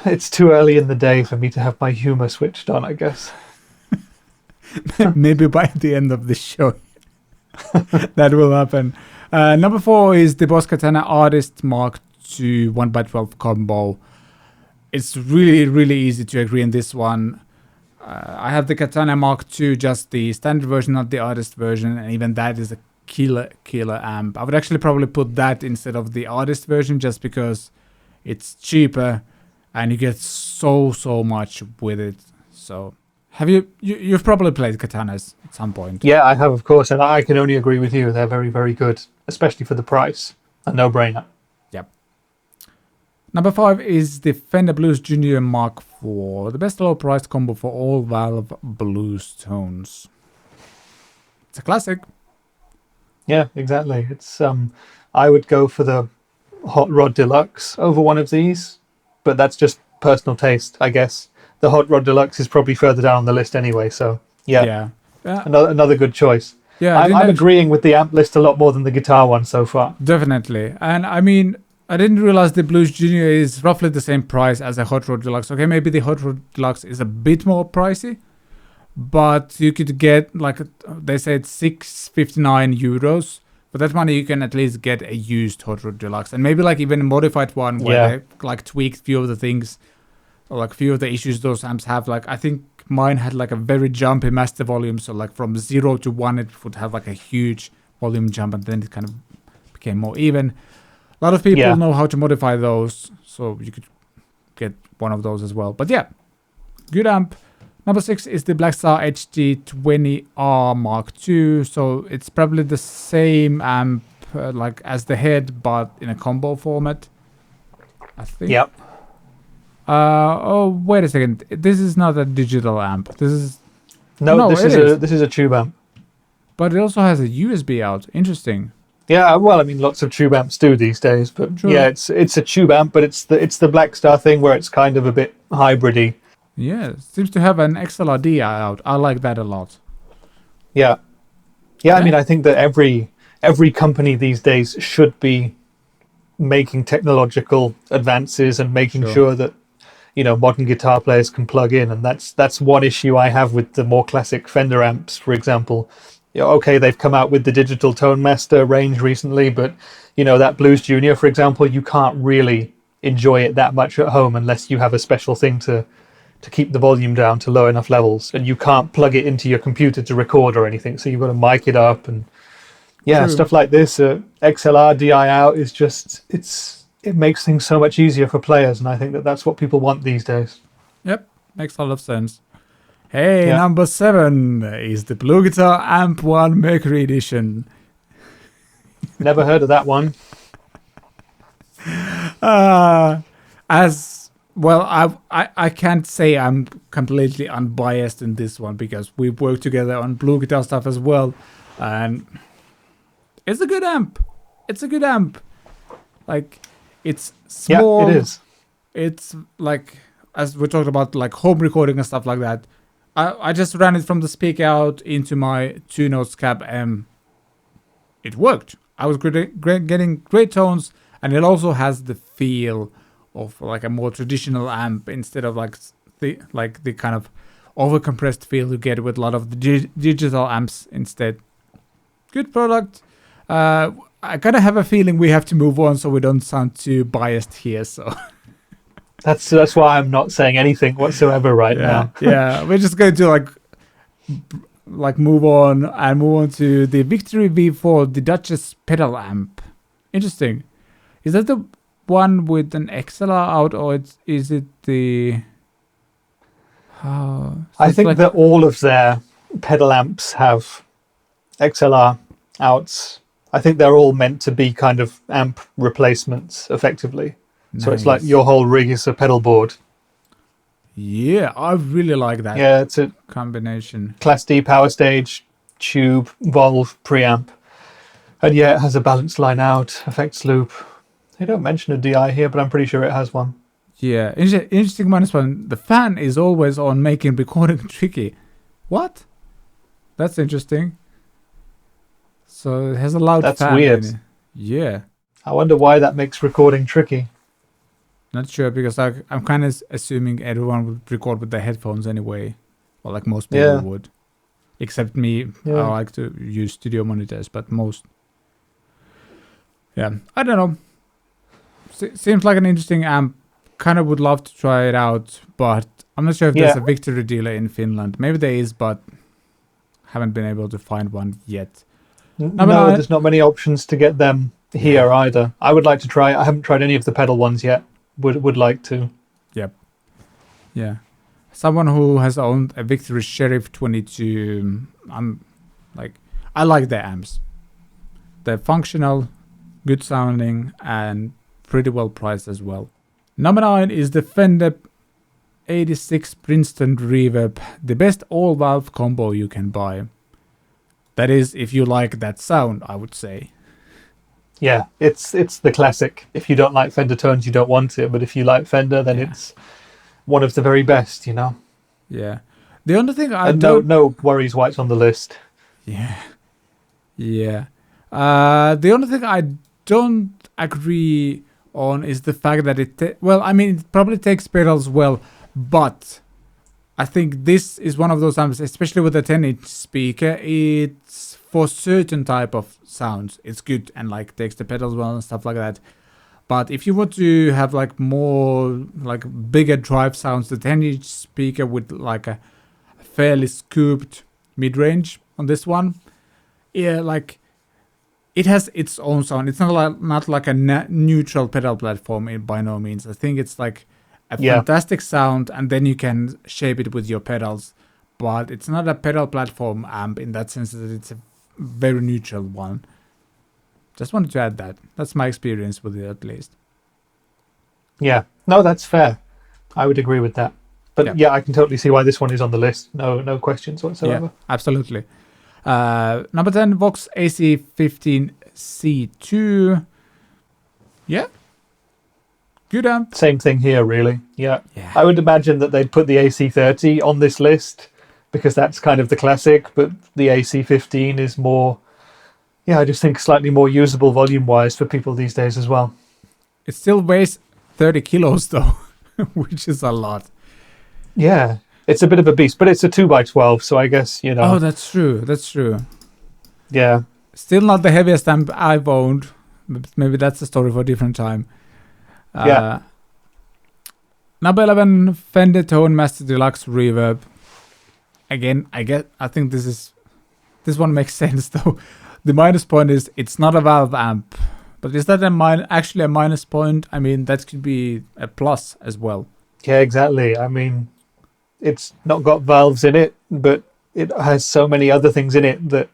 It's too early in the day for me to have my humor switched on, I guess. Maybe by the end of the show, that will happen. Number 4 is the Boss Katana Artist Mark II 1x12 combo. It's really, really easy to agree on this one. I have the Katana Mark II, just the standard version, not the artist version, and even that is a killer amp. I would actually probably put that instead of the artist version just because it's cheaper and you get so much with it. So have you've probably played Katanas at some point? Yeah, I have, of course, and I can only agree with you. They're very, very good, especially for the price. A no-brainer. Yep. Number 5 is the Fender Blues Junior Mark IV, the best low-priced combo for all valve blues tones. It's a classic. Yeah, exactly. It's I would go for the Hot Rod Deluxe over one of these, but that's just personal taste, I guess. The Hot Rod Deluxe is probably further down on the list anyway, so yeah. Another good choice. Yeah, I'm agreeing with the amp list a lot more than the guitar one so far. Definitely. And I mean, I didn't realize the Blues Junior is roughly the same price as a Hot Rod Deluxe. Okay, maybe the Hot Rod Deluxe is a bit more pricey, but you could get, like, they said 659 euros. For that money, you can at least get a used Hot Rod Deluxe, and maybe like even a modified one where they like tweaked a few of the things, or like a few of the issues those amps have. Like I think mine had like a very jumpy master volume, so like from 0 to 1 it would have like a huge volume jump, and then it kind of became more even. A lot of people know how to modify those, so you could get one of those as well. But yeah, good amp. Number 6 is the Blackstar HD20R Mark II. So it's probably the same amp like as the head, but in a combo format, I think. Yep. Oh, wait a second. This is not a digital amp. This is this is a tube amp. But it also has a USB out. Interesting. Yeah, well, I mean, lots of tube amps do these days, but yeah, it's a tube amp, but it's the Blackstar thing where it's kind of a bit hybrid-y. Yeah, seems to have an XLRD out. I like that a lot. Yeah. I mean, I think that every company these days should be making technological advances and making sure that modern guitar players can plug in, and that's one issue I have with the more classic Fender amps, for example. Okay, they've come out with the digital Tone Master range recently, but that Blues Junior, for example, you can't really enjoy it that much at home unless you have a special thing to keep the volume down to low enough levels, and you can't plug it into your computer to record or anything, so you've got to mic it up, and Yeah, True. stuff like this, XLR DI out is just it makes things so much easier for players, and I think that's what people want these days. Yep, makes a lot of sense. Hey, Yeah. number 7 is the Blue Guitar Amp 1 Mercury Edition. Never heard of that one. As well, I can't say I'm completely unbiased in this one because we worked together on Blue Guitar stuff as well, and it's a good amp. It's a good amp. Like, it's small. Yeah, it is. It's like, as we talked about, like home recording and stuff like that. I just ran it from the speaker out into my 2-notes cab, and it worked. I was getting great tones, and it also has the feel of like a more traditional amp instead of like the kind of overcompressed feel you get with a lot of the digital amps instead. Good product. I kind of have a feeling we have to move on so we don't sound too biased here. So That's why I'm not saying anything whatsoever right now. Yeah, we're just going to move on to the Victory V4, the Duchess pedal amp. Interesting. Is that the one with an XLR out, or is it the? I think that all of their pedal amps have XLR outs. I think they're all meant to be kind of amp replacements, effectively. So it's like your whole rig is a pedal board. Yeah, I really like that. Yeah, it's a combination. Class D power stage, tube, Volve preamp. And yeah, it has a balance line out, effects loop. They don't mention a DI here, but I'm pretty sure it has one. Yeah, interesting minus one. The fan is always on, making recording tricky. What? That's interesting. So it has a loud fan. That's weird. Yeah. I wonder why that makes recording tricky. Not sure, because I'm kind of assuming everyone would record with their headphones anyway. Or like most people would. Except me, I like to use studio monitors, but most... Yeah, I don't know. Seems like an interesting amp. Kind of would love to try it out, but I'm not sure if there's a Victory dealer in Finland. Maybe there is, but haven't been able to find one yet. No, there's not many options to get them here either. I would like to try. I haven't tried any of the pedal ones yet. Would like to. Yep. Yeah. Someone who has owned a Victory Sheriff 22, I like their amps. They're functional, good sounding, and pretty well priced as well. Number 9 is the Fender 86 Princeton Reverb, the best all-valve combo you can buy. That is, if you like that sound, I would say. Yeah, it's the classic. If you don't like Fender tones, you don't want it. But if you like Fender, then it's one of the very best, you know? Yeah. The only thing no worries why it's on the list. Yeah. Yeah. The only thing I don't agree on is the fact that it probably takes pedals well, but I think this is one of those amps, especially with a 10-inch speaker, it's for certain type of sounds. It's good and like takes the pedals well and stuff like that. But if you want to have like more like bigger drive sounds, the 10-inch speaker with like a fairly scooped mid-range on this one, like it has its own sound. It's not like a neutral pedal platform by no means. I think it's like a fantastic sound, and then you can shape it with your pedals. But it's not a pedal platform amp in that sense that it's a very neutral one. Just wanted to add that. That's my experience with it, at least. Yeah, no, that's fair. I would agree with that. But I can totally see why this one is on the list. No questions whatsoever. Yeah, absolutely. Number 10, Vox AC15C2. Yeah. Good amp. Same thing here, really. Yeah. I would imagine that they'd put the AC30 on this list because that's kind of the classic, but the AC15 is more, I just think slightly more usable volume-wise for people these days as well. It still weighs 30 kilos, though, which is a lot. Yeah. It's a bit of a beast, but it's a 2x12, so I guess, Oh, that's true. That's true. Yeah. Still not the heaviest amp I've owned. Maybe that's a story for a different time. Number 11, Fender Tone Master Deluxe Reverb. Again, I think this one makes sense, though. The minus point is it's not a valve amp. But is that actually a minus point? I mean, that could be a plus as well. Yeah, exactly. I mean, it's not got valves in it, but it has so many other things in it that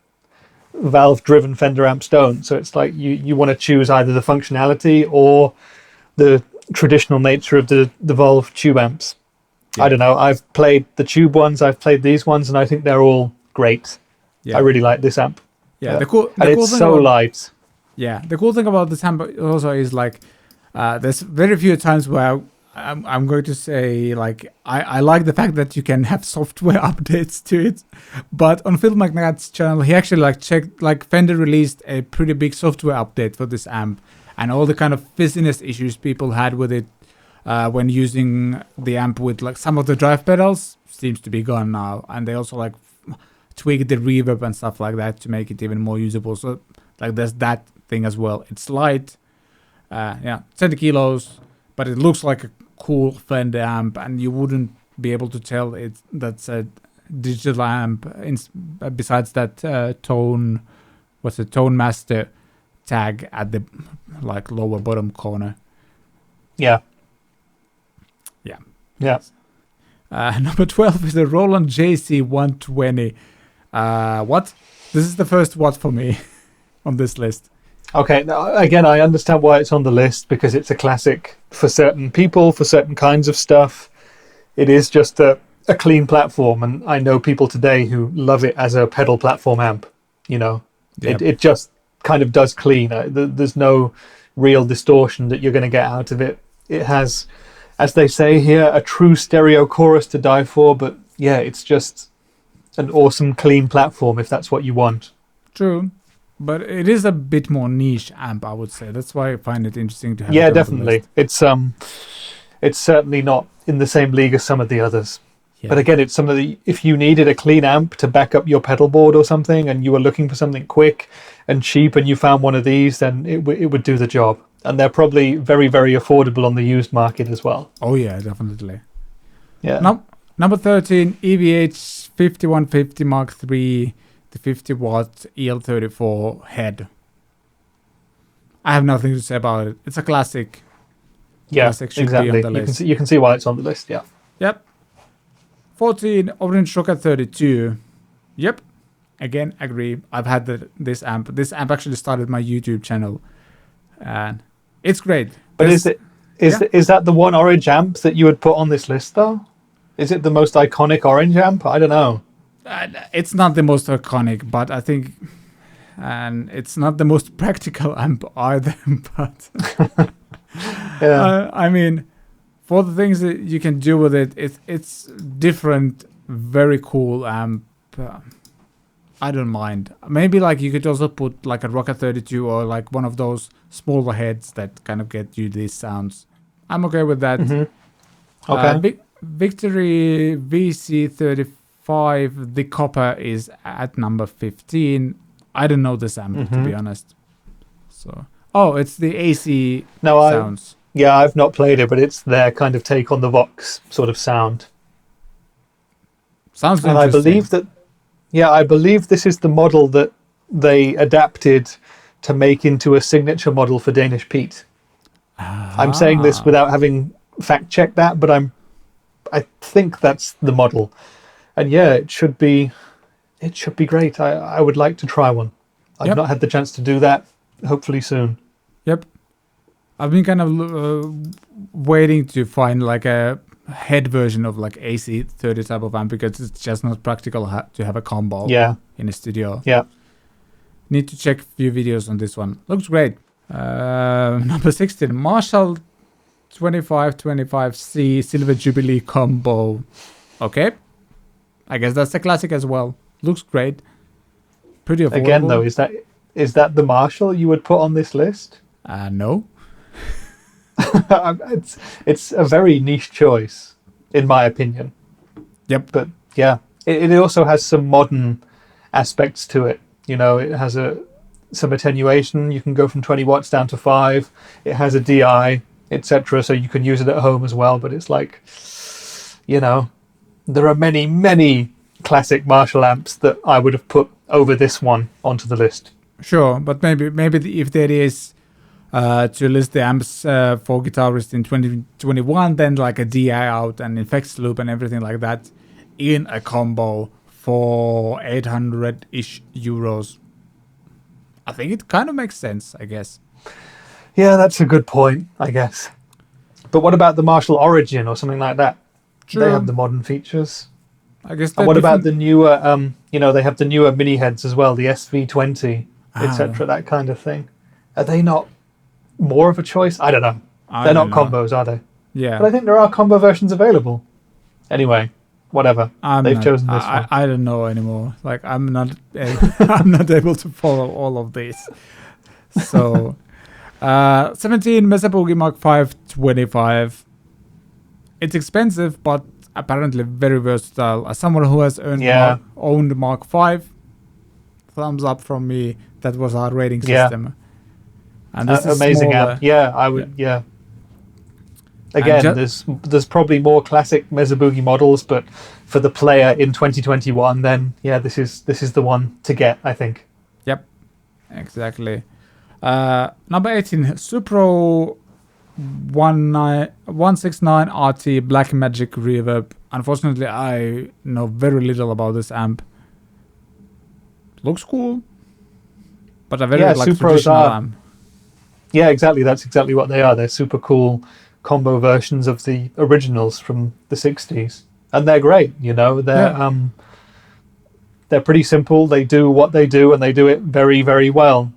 valve-driven Fender amps don't. So it's like you want to choose either the functionality or the traditional nature of the Valve tube amps. Yeah. I don't know. I've played the tube ones, I've played these ones, and I think they're all great. Yeah. I really like this amp. Yeah, and it's so light. Yeah, the cool thing about this amp also is like there's very few times where I'm going to say like I like the fact that you can have software updates to it, but on Phil McNatt's channel he actually like checked, like Fender released a pretty big software update for this amp, and all the kind of fizziness issues people had with it when using the amp with like some of the drive pedals seems to be gone now, and they also like tweaked the reverb and stuff like that to make it even more usable. So like there's that thing as well. It's light, 20 kilos, but it looks like a cool Fender amp, and you wouldn't be able to tell that's a digital amp besides that tone master tag at the like lower bottom corner. Yeah. Number 12 is the Roland JC120. What? This is the first what for me on this list. Okay, now, again, I understand why it's on the list, because it's a classic for certain people, for certain kinds of stuff. It is just a clean platform, and I know people today who love it as a pedal platform amp. You know, yep. It just kind of does clean. There's no real distortion that you're going to get out of it. It has, as they say here, a true stereo chorus to die for, but yeah, it's just an awesome clean platform if that's what you want. True. But it is a bit more niche amp, I would say. That's why I find it interesting to have. Yeah, definitely. It's certainly not in the same league as some of the others. Yeah. But again, it's some of the, if you needed a clean amp to back up your pedal board or something, and you were looking for something quick and cheap, and you found one of these, then it would do the job. And they're probably very, very affordable on the used market as well. Oh yeah, definitely. Yeah. Number 13, EVH 5150 Mark III. The 50-watt EL34 head. I have nothing to say about it. It's a classic. Yeah, classic should be on the list. You can see why it's on the list, yeah. Yep. 14, Orange Rocket 32. Yep. Again, agree. I've had this amp. This amp actually started my YouTube channel. And it's great. But is that the one orange amp that you would put on this list, though? Is it the most iconic orange amp? I don't know. It's not the most iconic, but I think, and it's not the most practical amp either. But yeah. I mean, for the things that you can do with it, it's different, very cool amp. I don't mind. Maybe like you could also put like a Rocket 32 or like one of those smaller heads that kind of get you these sounds. I'm okay with that. Mm-hmm. Okay. Victory VC35. The copper is at number 15. I don't know this amp, to be honest. So, it's the AC sounds. I've not played it, but it's their kind of take on the Vox sort of sound. Sounds and interesting. I believe this is the model that they adapted to make into a signature model for Danish Pete. I'm saying this without having fact checked that, but I think that's the model. And yeah, it should be great. I would like to try one. I've not had the chance to do that. Hopefully soon. Yep. I've been kind of waiting to find like a head version of like AC30 type of amp, because it's just not practical to have a combo in a studio. Yeah. Need to check a few videos on this one. Looks great. Number 16, Marshall 2525C Silver Jubilee combo. Okay. I guess that's a classic as well. Looks great. Pretty affordable. Again, though, is that the Marshall you would put on this list? No. It's a very niche choice, in my opinion. Yep. But yeah, it also has some modern aspects to it. You know, it has some attenuation. You can go from 20 watts down to 5. It has a DI, etc. So you can use it at home as well. But it's like, you know, there are many, many classic Marshall amps that I would have put over this one onto the list. Sure, but maybe if there is to list the amps for guitarists in 2021, then like a DI out and effects loop and everything like that in a combo for 800-ish euros. I think it kind of makes sense, I guess. Yeah, that's a good point, I guess. But what about the Marshall Origin or something like that? True. They have the modern features. I guess. And what about the newer, they have the newer mini heads as well, the SV20, etc., that kind of thing. Are they not more of a choice? I don't know. They're not combos, are they? Yeah. But I think there are combo versions available. Anyway, whatever. They've chosen this one. I don't know anymore. Like, I'm not I'm not able to follow all of these. So, 17 Mesa Boogie Mark 5 25. It's expensive, but apparently very versatile. As someone who has owned Mark 5, thumbs up from me. That was our rating system. And this is amazing smaller. amp. Yeah, I would. Yeah. Again, there's probably more classic Mesa Boogie models, but for the player in 2021, then this is the one to get, I think. Yep, exactly. Number 18, Supro 169 RT Black Magic Reverb. Unfortunately, I know very little about this amp. Looks cool, but a very traditional amp. Yeah, exactly. That's exactly what they are. They're super cool combo versions of the originals from the 60s. And they're great, They're pretty simple. They do what they do, and they do it very, very well.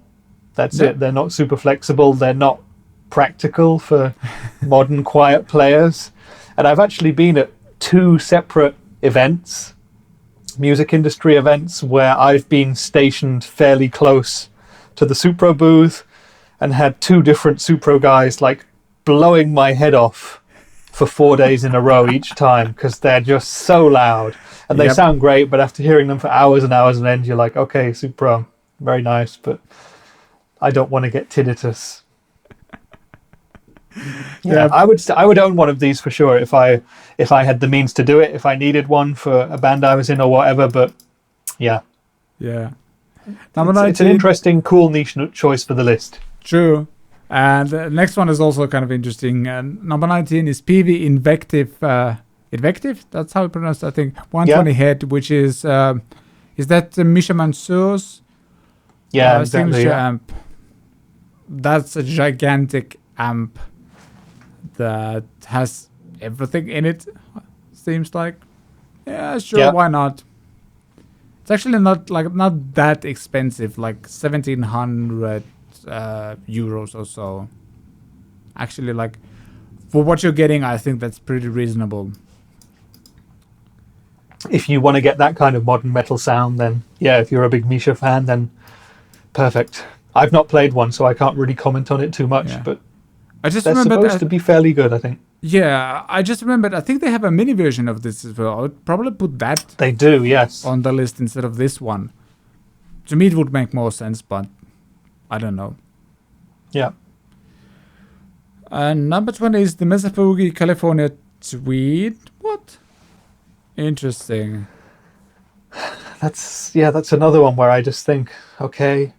That's it. They're not super flexible. They're not practical for modern quiet players. And I've actually been at 2 separate events, music industry events, where I've been stationed fairly close to the Supro booth and had 2 different Supro guys blowing my head off for 4 days in a row each time because they're just so loud. And they sound great, but after hearing them for hours and hours on end, you're like, okay, Supro, very nice, but I don't want to get tinnitus. I would own one of these for sure if I had the means to do it, if I needed one for a band I was in or whatever, but Number 19. It's an interesting, cool niche choice for the list. True. And the next one is also kind of interesting. Number 19 is PV Invective. That's how it's pronounced, I think. 120 head, which is that Misha Mansour's signature amp? That's a gigantic amp that has everything in it, seems like. Yeah, sure, why not? It's actually not that expensive, like 1,700 euros or so. Actually, for what you're getting, I think that's pretty reasonable. If you want to get that kind of modern metal sound, then if you're a big Misha fan, then perfect. I've not played one, so I can't really comment on it too much, but I just they're supposed to be fairly good, I think. Yeah, I just remembered, I think they have a mini version of this as well. I would probably put that they do, yes, on the list instead of this one. To me, it would make more sense, but I don't know. Yeah. And number 20 is the Mesa Boogie California Tweed. What? Interesting. That's another one where I just think, okay,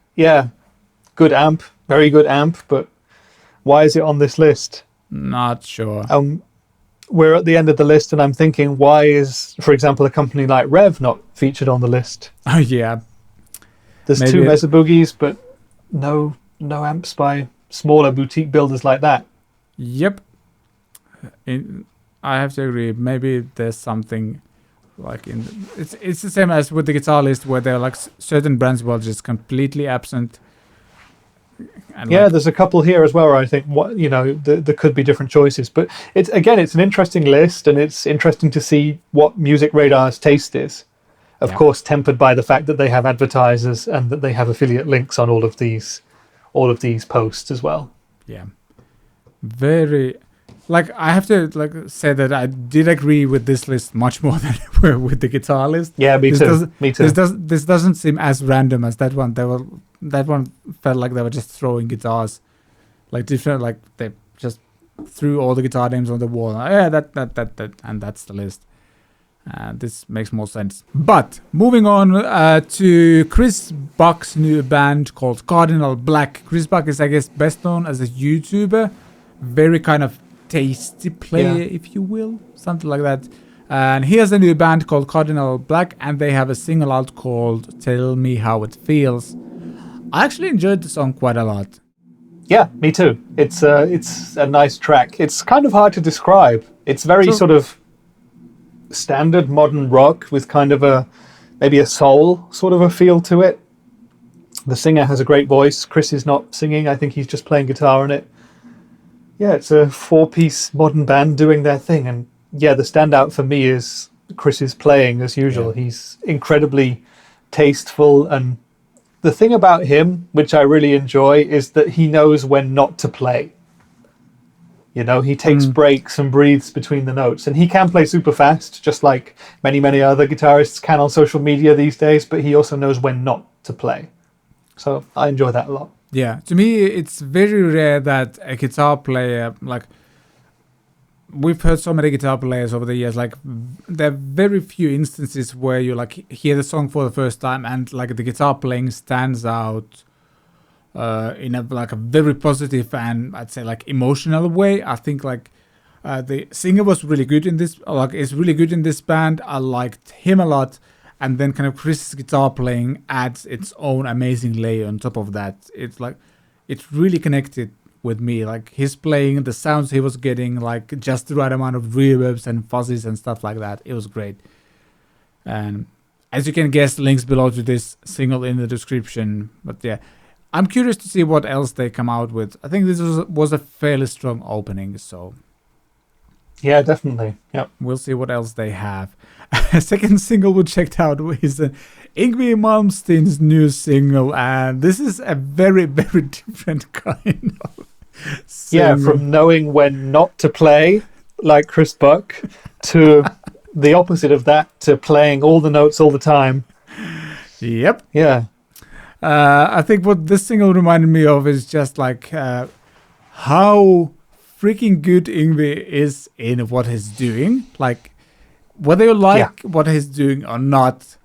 good amp, very good amp, but why is it on this list? Not sure. We're at the end of the list, and I'm thinking, why is, for example, a company like Rev not featured on the list? Oh yeah. There's maybe 2 Mesa Boogies, but no amps by smaller boutique builders like that. Yep. I have to agree. Maybe there's something it's the same as with the guitar list, where there are certain brands were just completely absent. And there's a couple here as well where I think there could be different choices, but it's an interesting list, and it's interesting to see what Music Radar's taste is. Of course, tempered by the fact that they have advertisers and that they have affiliate links on all of these posts as well. Yeah. Very, I have to say that I did agree with this list much more than with the guitar list. Yeah, me too. This doesn't seem as random as that one. That one felt like they were just throwing guitars, different. They just threw all the guitar names on the wall. Yeah, that, and that's the list. This makes more sense. But moving on to Chris Buck's new band called Cardinal Black. Chris Buck is, I guess, best known as a YouTuber. Very kind of tasty player, if you will. Something like that. And he has a new band called Cardinal Black, and they have a single out called Tell Me How It Feels. I actually enjoyed the song quite a lot. Yeah, me too. It's a nice track. It's kind of hard to describe. It's very sort of standard modern rock with kind of maybe a soul sort of a feel to it. The singer has a great voice. Chris is not singing. I think he's just playing guitar in it. Yeah, it's a 4-piece modern band doing their thing. And yeah, the standout for me is Chris's playing as usual. Yeah. He's incredibly tasteful, and the thing about him, which I really enjoy, is that he knows when not to play. You know, he takes breaks and breathes between the notes, and he can play super fast, just like many, many other guitarists can on social media these days, but he also knows when not to play. So I enjoy that a lot. Yeah, to me, it's very rare that a guitar player, like, we've heard so many guitar players over the years, like, there are very few instances where you, like, hear the song for the first time and, like, the guitar playing stands out in a very positive and, I'd say, like, emotional way. I think, like, the singer was really good in this, like, is really good in this band. I liked him a lot. And then kind of Chris's guitar playing adds its own amazing layer on top of that. It's like, it's really connected with me. Like, his playing, the sounds he was getting, like just the right amount of reverbs and fuzzies and stuff like that. It was great. And as you can guess, links below to this single in the description. But yeah, I'm curious to see what else they come out with. I think this was a fairly strong opening, so yeah, definitely. Yep. We'll see what else they have. Second single we checked out is Yngwie Malmsteen's new single, and this is a very, very different kind of single. Yeah, from knowing when not to play, like Chris Buck, to the opposite of that, to playing all the notes all the time. Yep. Yeah. I think what this single reminded me of is just like how freaking good Yngwie is in what he's doing. Like, whether you like what he's doing or not,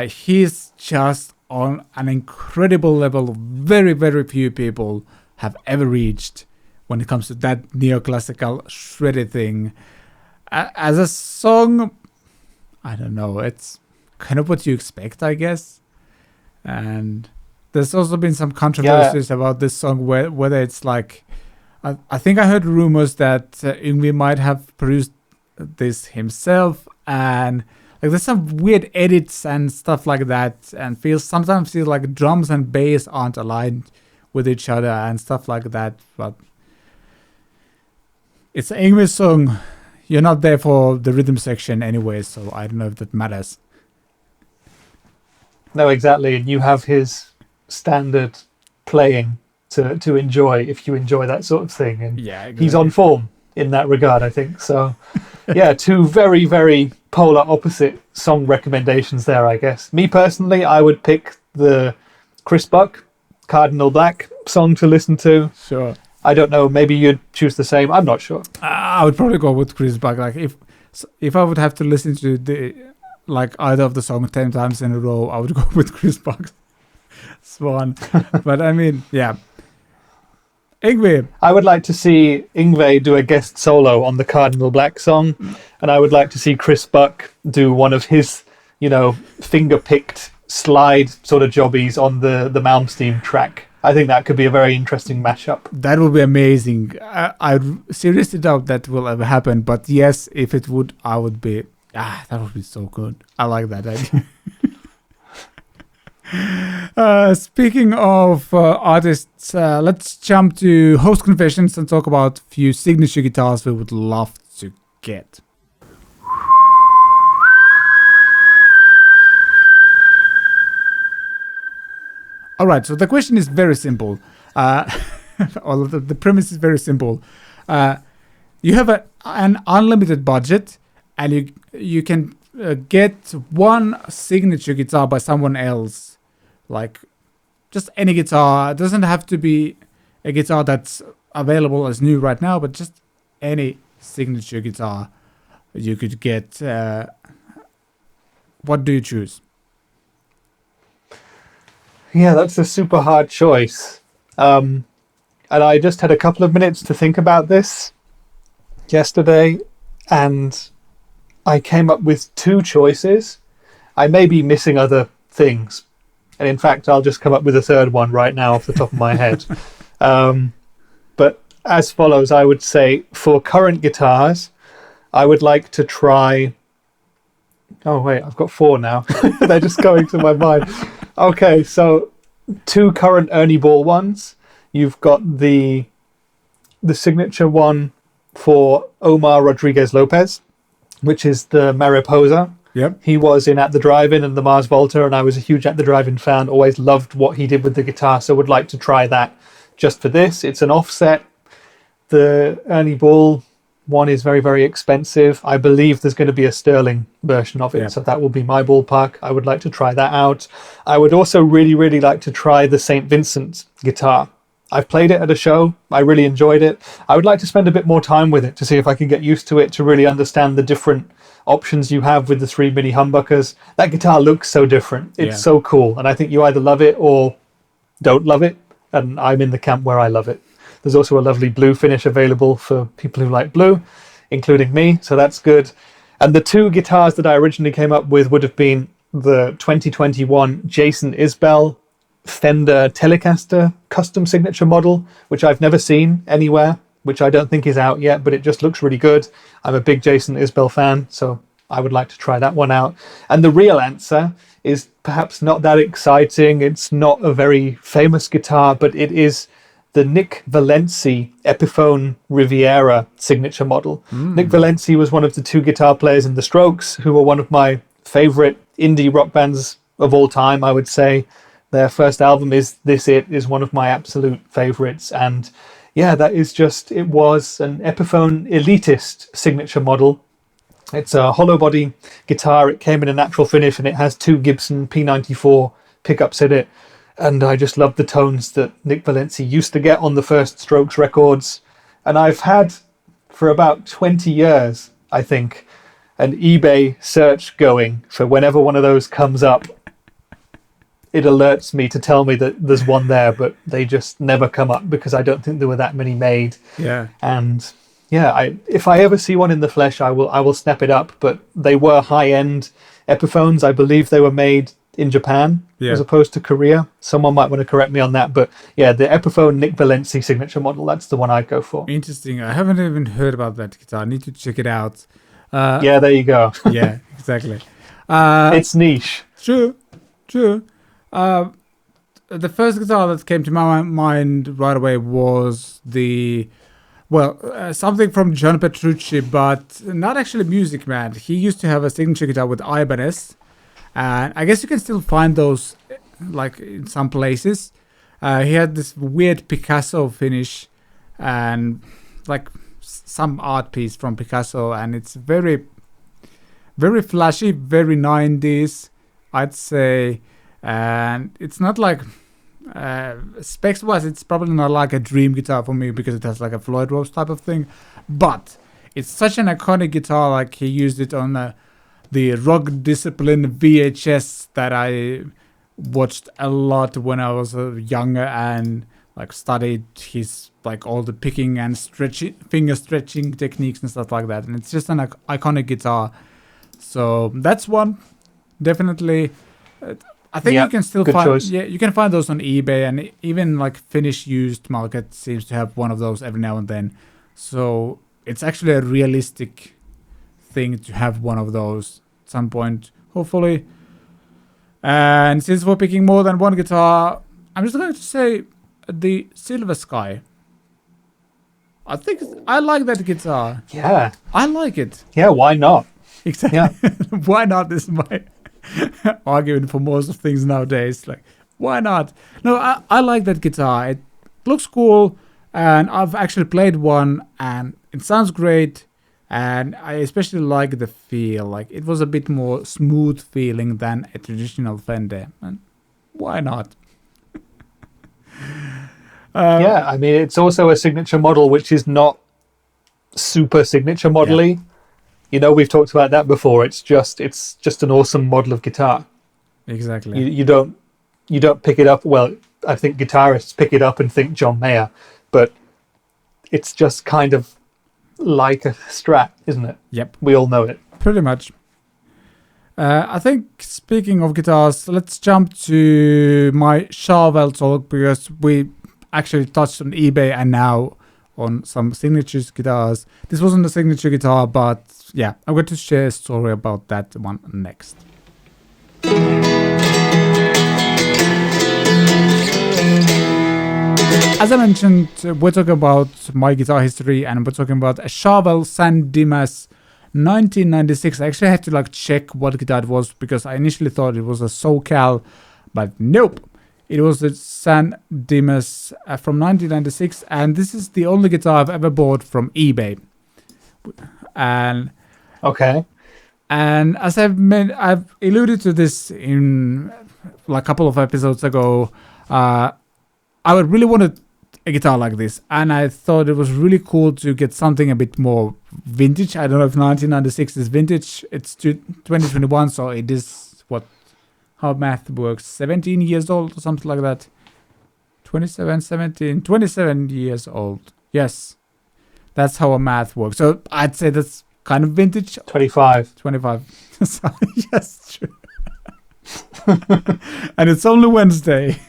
he's just on an incredible level very, very few people have ever reached when it comes to that neoclassical shreddy thing. As a song, I don't know, it's kind of what you expect, I guess. And there's also been some controversies about this song, whether it's like, I think I heard rumors that Yngwie might have produced this himself, and like there's some weird edits and stuff like that, and sometimes feels like drums and bass aren't aligned with each other and stuff like that. But it's an Yngwie song. You're not there for the rhythm section anyway, so I don't know if that matters. No, exactly. And you have his standard playing to enjoy if you enjoy that sort of thing. And he's on form in that regard, I think. So, yeah, two very, very polar opposite song recommendations there, I guess. Me personally, I would pick the Chris Buck, Cardinal Black song to listen to. Sure. I don't know, maybe you'd choose the same. I'm not sure. I would probably go with Chris Buck. Like, if I would have to listen to either of the songs 10 times in a row, I would go with Chris Buck's Swan. But I mean, yeah. Yngwie. I would like to see Yngwie do a guest solo on the Cardinal Black song, and I would like to see Chris Buck do one of his, finger-picked slide sort of jobbies on the Malmsteen track. I think that could be a very interesting mashup. That would be amazing. I seriously doubt that will ever happen, but yes, if it would, I would be... that would be so good. I like that idea. Speaking of artists, let's jump to host confessions and talk about a few signature guitars we would love to get. All right, so the question is very simple. The premise is very simple. You have an unlimited budget, and you can get one signature guitar by someone else. Like, just any guitar. It doesn't have to be a guitar that's available as new right now, but just any signature guitar you could get what do you choose? Yeah, that's a super hard choice. And I just had a couple of minutes to think about this yesterday, and I came up with two choices. I may be missing other things. And in fact, I'll just come up with a third one right now off the top of my head. But as follows, I would say for current guitars, I would like to try... Oh, wait, I've got four now. They're just going to my mind. Okay, so two current Ernie Ball ones. You've got the signature one for Omar Rodriguez Lopez, which is the Mariposa. Yep. He was in At the Drive-In and the Mars Volta, and I was a huge At the Drive-In fan. Always loved what he did with the guitar, so would like to try that just for this. It's an offset. The Ernie Ball one is very, very expensive. I believe there's going to be a sterling version of it, so that will be my ballpark. I would like to try that out. I would also really, really like to try the St. Vincent guitar. I've played it at a show. I really enjoyed it. I would like to spend a bit more time with it to see if I can get used to it, to really understand the different options you have with the 3 mini humbuckers. That guitar looks so different. It's so cool. And I think you either love it or don't love it. And I'm in the camp where I love it. There's also a lovely blue finish available for people who like blue, including me. So that's good. And the two guitars that I originally came up with would have been the 2021 Jason Isbell Fender Telecaster custom signature model, which I've never seen anywhere, which I don't think is out yet, but it just looks really good. I'm a big Jason Isbell fan, so I would like to try that one out. And the real answer is perhaps not that exciting. It's not a very famous guitar, but it is the Nick Valenci Epiphone Riviera signature model. Nick Valenci was one of the two guitar players in The Strokes, who were one of my favorite indie rock bands of all time, I would say. Their first album is This It, is one of my absolute favorites. And yeah, that is just, it was an Epiphone elitist signature model. It's a hollow body guitar. It came in a natural finish and it has two Gibson P94 pickups in it. And I just love the tones that Nick Valenci used to get on the first Strokes records. And I've had, for about 20 years, I think, an eBay search going for whenever one of those comes up. It alerts me to tell me that there's one there, but they just never come up because I don't think there were that many made. Yeah. And yeah, if I ever see one in the flesh, I will snap it up. But they were high-end Epiphones. I believe they were made in Japan as opposed to Korea. Someone might want to correct me on that. But yeah, the Epiphone Nick Valenci signature model, that's the one I'd go for. Interesting. I haven't even heard about that guitar. I need to check it out. Yeah, there you go. Yeah, exactly. It's niche. True. The first guitar that came to my mind right away was something from John Petrucci, but not actually Music Man. He used to have a signature guitar with Ibanez, and I guess you can still find those like in some places. He had this weird Picasso finish and like some art piece from Picasso, and it's very, very flashy, very 90s, I'd say. And it's not like specs wise, it's probably not like a dream guitar for me because it has like a Floyd Rose type of thing, but it's such an iconic guitar. Like he used it on the Rock Discipline VHS that I watched a lot when I was younger and like studied his like all the picking and finger stretching techniques and stuff like that. And it's just an iconic guitar. So that's one definitely. I think you can still find choice. Yeah, you can find those on eBay, and even like Finnish used market seems to have one of those every now and then. So it's actually a realistic thing to have one of those at some point, hopefully. And since we're picking more than one guitar, I'm just going to say the Silver Sky. I think I like that guitar. Yeah. I like it. Yeah, why not? Exactly. Yeah. Why not? This is my argument for most of things nowadays. Like, why not? No, I like that guitar. It looks cool, and I've actually played one, and it sounds great, and I especially like the feel. Like, it was a bit more smooth feeling than a traditional Fender, and why not? Yeah, I mean, it's also a signature model, which is not super signature model-y. You know, we've talked about that before. It's just an awesome model of guitar. Exactly. You don't pick it up. Well, I think guitarists pick it up and think John Mayer, but it's just kind of like a Strat, isn't it? Yep. We all know it. Pretty much. I think, speaking of guitars, let's jump to my Charvel talk, because we actually touched on eBay and now on some signature guitars. This wasn't a signature guitar, but yeah, I'm going to share a story about that one next. As I mentioned, we're talking about my guitar history, and we're talking about a Charvel San Dimas 1996. I actually had to like check what guitar it was, because I initially thought it was a SoCal, but nope. It was a San Dimas from 1996, and this is the only guitar I've ever bought from eBay. And okay. And as I've alluded to this in like a couple of episodes ago, I would really wanted a guitar like this, and I thought it was really cool to get something a bit more vintage. I don't know if 1996 is vintage. It's 2021, so it is how math works, 17 years old or something like that. 27 years old. Yes, that's how a math works. So I'd say that's kind of vintage. 25. So, yes, true. And it's only Wednesday.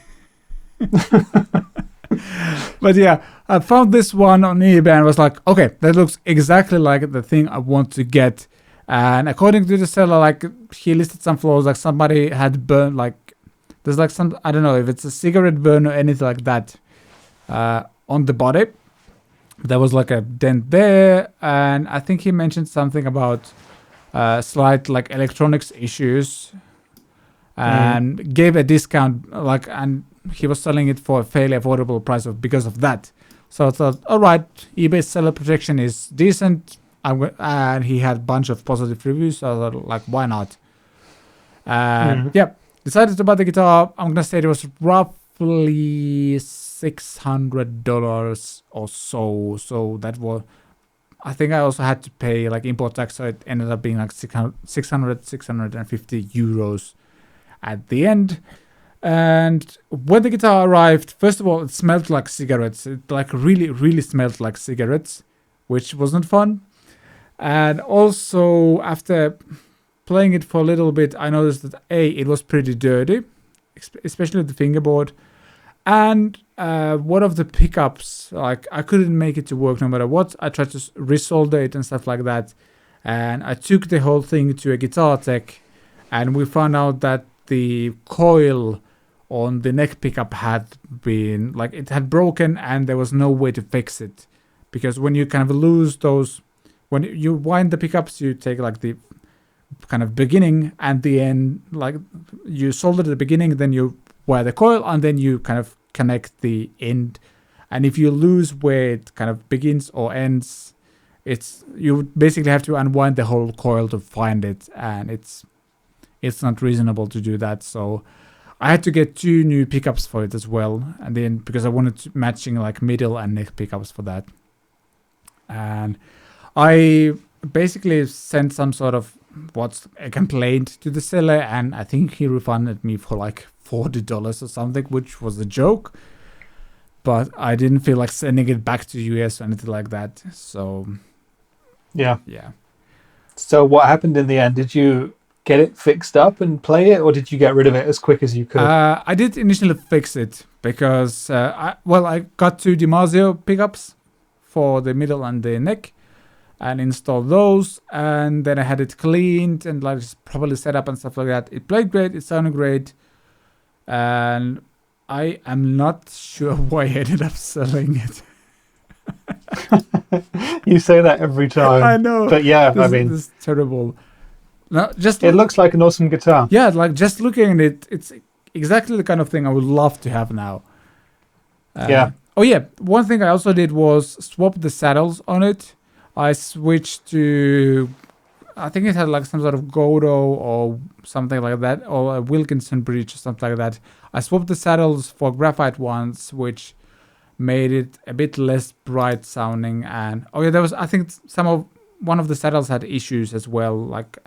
But yeah, I found this one on eBay and was like, okay, that looks exactly like the thing I want to get. And according to the seller, like, he listed some flaws, like somebody had burned, like, there's like some, I don't know if it's a cigarette burn or anything like that on the body. There was like a dent there, and I think he mentioned something about slight like electronics issues, and gave a discount, like, and he was selling it for a fairly affordable price because of that. So I thought, all right, eBay seller protection is decent. And he had a bunch of positive reviews, so I thought, like, why not? Yeah, decided to buy the guitar. I'm gonna say it was roughly $600 or so. So that was, I think I also had to pay like import tax, so it ended up being like 650 euros at the end. And when the guitar arrived, first of all, it smelled like cigarettes. It like really, really smelled like cigarettes, which wasn't fun. And also, after playing it for a little bit, I noticed that it was pretty dirty, especially the fingerboard. And one of the pickups, like, I couldn't make it to work no matter what. I tried to resolder it and stuff like that. And I took the whole thing to a guitar tech, and we found out that the coil on the neck pickup had been, like, it had broken, and there was no way to fix it. Because when you kind of lose those, when you wind the pickups, you take like the kind of beginning and the end, like you solder the beginning, then you wire the coil, and then you kind of connect the end. And if you lose where it kind of begins or ends, you basically have to unwind the whole coil to find it, and it's not reasonable to do that. So I had to get 2 new pickups for it as well, and then because I wanted matching like middle and neck pickups for that. And I basically sent some sort of a complaint to the seller, and I think he refunded me for like $40 or something, which was a joke. But I didn't feel like sending it back to US or anything like that. So yeah. So what happened in the end? Did you get it fixed up and play it, or did you get rid of it as quick as you could? I did initially fix it because I got 2 DiMarzio pickups for the middle and the neck, and installed those, and then I had it cleaned and like properly set up and stuff like that. It played great, it sounded great, and I am not sure why I ended up selling it. You say that every time. I know, but yeah, this is terrible. No, it looks like an awesome guitar. Yeah, like just looking at it, it's exactly the kind of thing I would love to have now. Yeah. Oh yeah, one thing I also did was swap the saddles on it. I switched to, I think it had like some sort of Godo or something like that, or a Wilkinson bridge or something like that. I swapped the saddles for graphite ones, which made it a bit less bright sounding. And oh yeah, there was, I think, some of one of the saddles had issues as well, like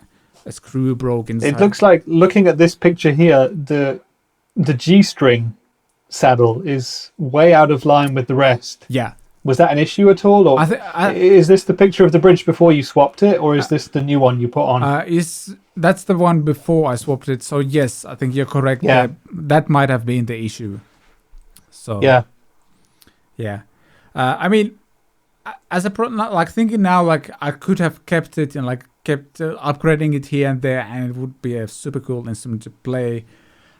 a screw broke inside. It looks like, looking at this picture here, the G-string saddle is way out of line with the rest. Yeah. Was that an issue at all, or is this the picture of the bridge before you swapped it, or is this the new one you put on? That's the one before I swapped it. So yes, I think you're correct. Yeah. That might have been the issue. So yeah. I mean, as a like thinking now, like I could have kept it and like kept upgrading it here and there, and it would be a super cool instrument to play.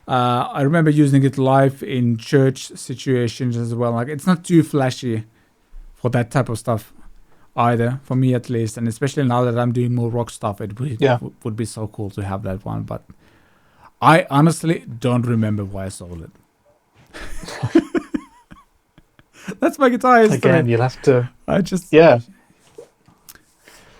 I remember using it live in church situations as well. Like it's not too flashy for that type of stuff either, for me at least, and especially now that I'm doing more rock stuff, it would be so cool to have that one. But I honestly don't remember why I sold it. That's my guitar instrument. Again, you'll have to.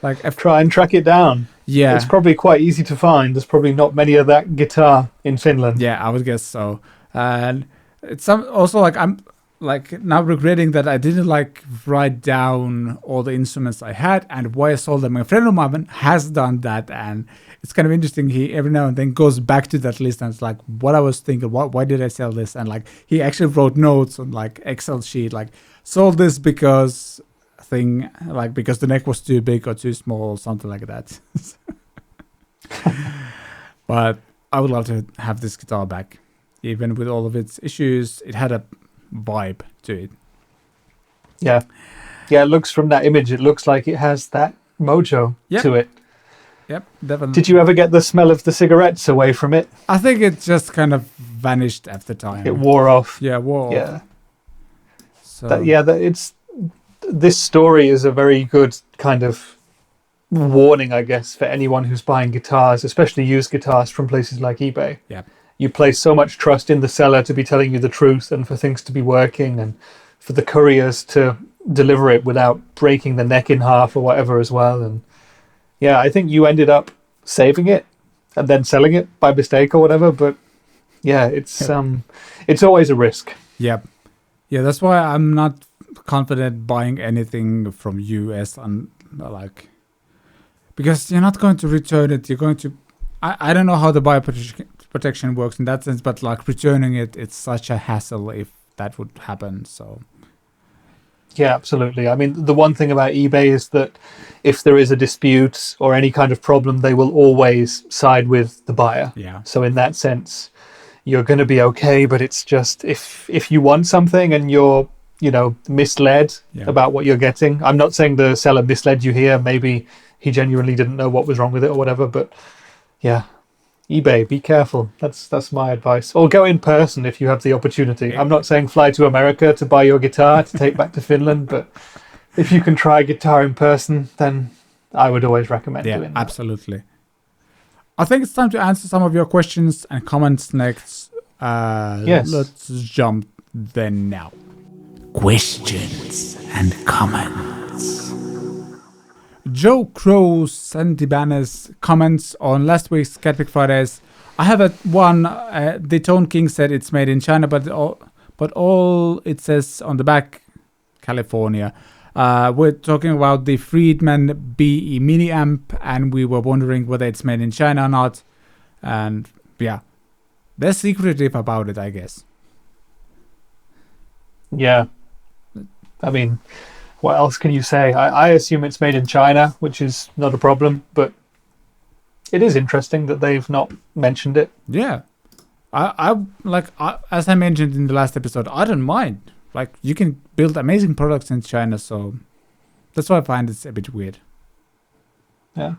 Like try and track it down. Yeah, it's probably quite easy to find. There's probably not many of that guitar in Finland. Yeah, I would guess so. And it's also like I'm like now regretting that I didn't like write down all the instruments I had and why I sold them. A friend of mine has done that, and it's kind of interesting. He every now and then goes back to that list and it's like, what I was thinking, why did I sell this? And like he actually wrote notes on like Excel sheet, like sold this because because the neck was too big or too small, something like that. But I would love to have this guitar back. Even with all of its issues, it had a vibe to it. Yeah, it looks, from that image, it looks like it has that mojo to it. Yep, definitely. Did you ever get the smell of the cigarettes away from it? I think it just kind of vanished after time. It wore off. Yeah, wore off. So this story is a very good kind of warning, I guess, for anyone who's buying guitars, especially used guitars from places like eBay. Yeah. You place so much trust in the seller to be telling you the truth and for things to be working and for the couriers to deliver it without breaking the neck in half or whatever as well. And yeah, I think you ended up saving it and then selling it by mistake or whatever. But yeah, it's always a risk. Yeah. Yeah, that's why I'm not confident buying anything from US because you're not going to return it. You're going to I don't know how the buyer protection works in that sense, but like returning it's such a hassle if that would happen. So yeah, absolutely. I mean, the one thing about eBay is that if there is a dispute or any kind of problem, they will always side with the buyer. Yeah. So in that sense, you're going to be okay. But it's just if you want something and you're misled about what you're getting. I'm not saying the seller misled you here. Maybe he genuinely didn't know what was wrong with it or whatever. But yeah, eBay, be careful. That's my advice. Or go in person if you have the opportunity. I'm not saying fly to America to buy your guitar to take back to Finland, but if you can try guitar in person, then I would always recommend doing that. Absolutely. I think it's time to answer some of your questions and comments next. Yes. Let's jump then now. Questions and comments. Joe Crow San Dimas comments on last week's CatPick Fridays. I have one. The Tone King said it's made in China, but all it says on the back, California. We're talking about the Friedman BE mini amp, and we were wondering whether it's made in China or not. And yeah, they're secretive about it, I guess. Yeah. I mean, what else can you say? I assume it's made in China, which is not a problem, but it is interesting that they've not mentioned it. Yeah. As I mentioned in the last episode, I don't mind. Like, you can build amazing products in China, so that's why I find it's a bit weird. Yeah.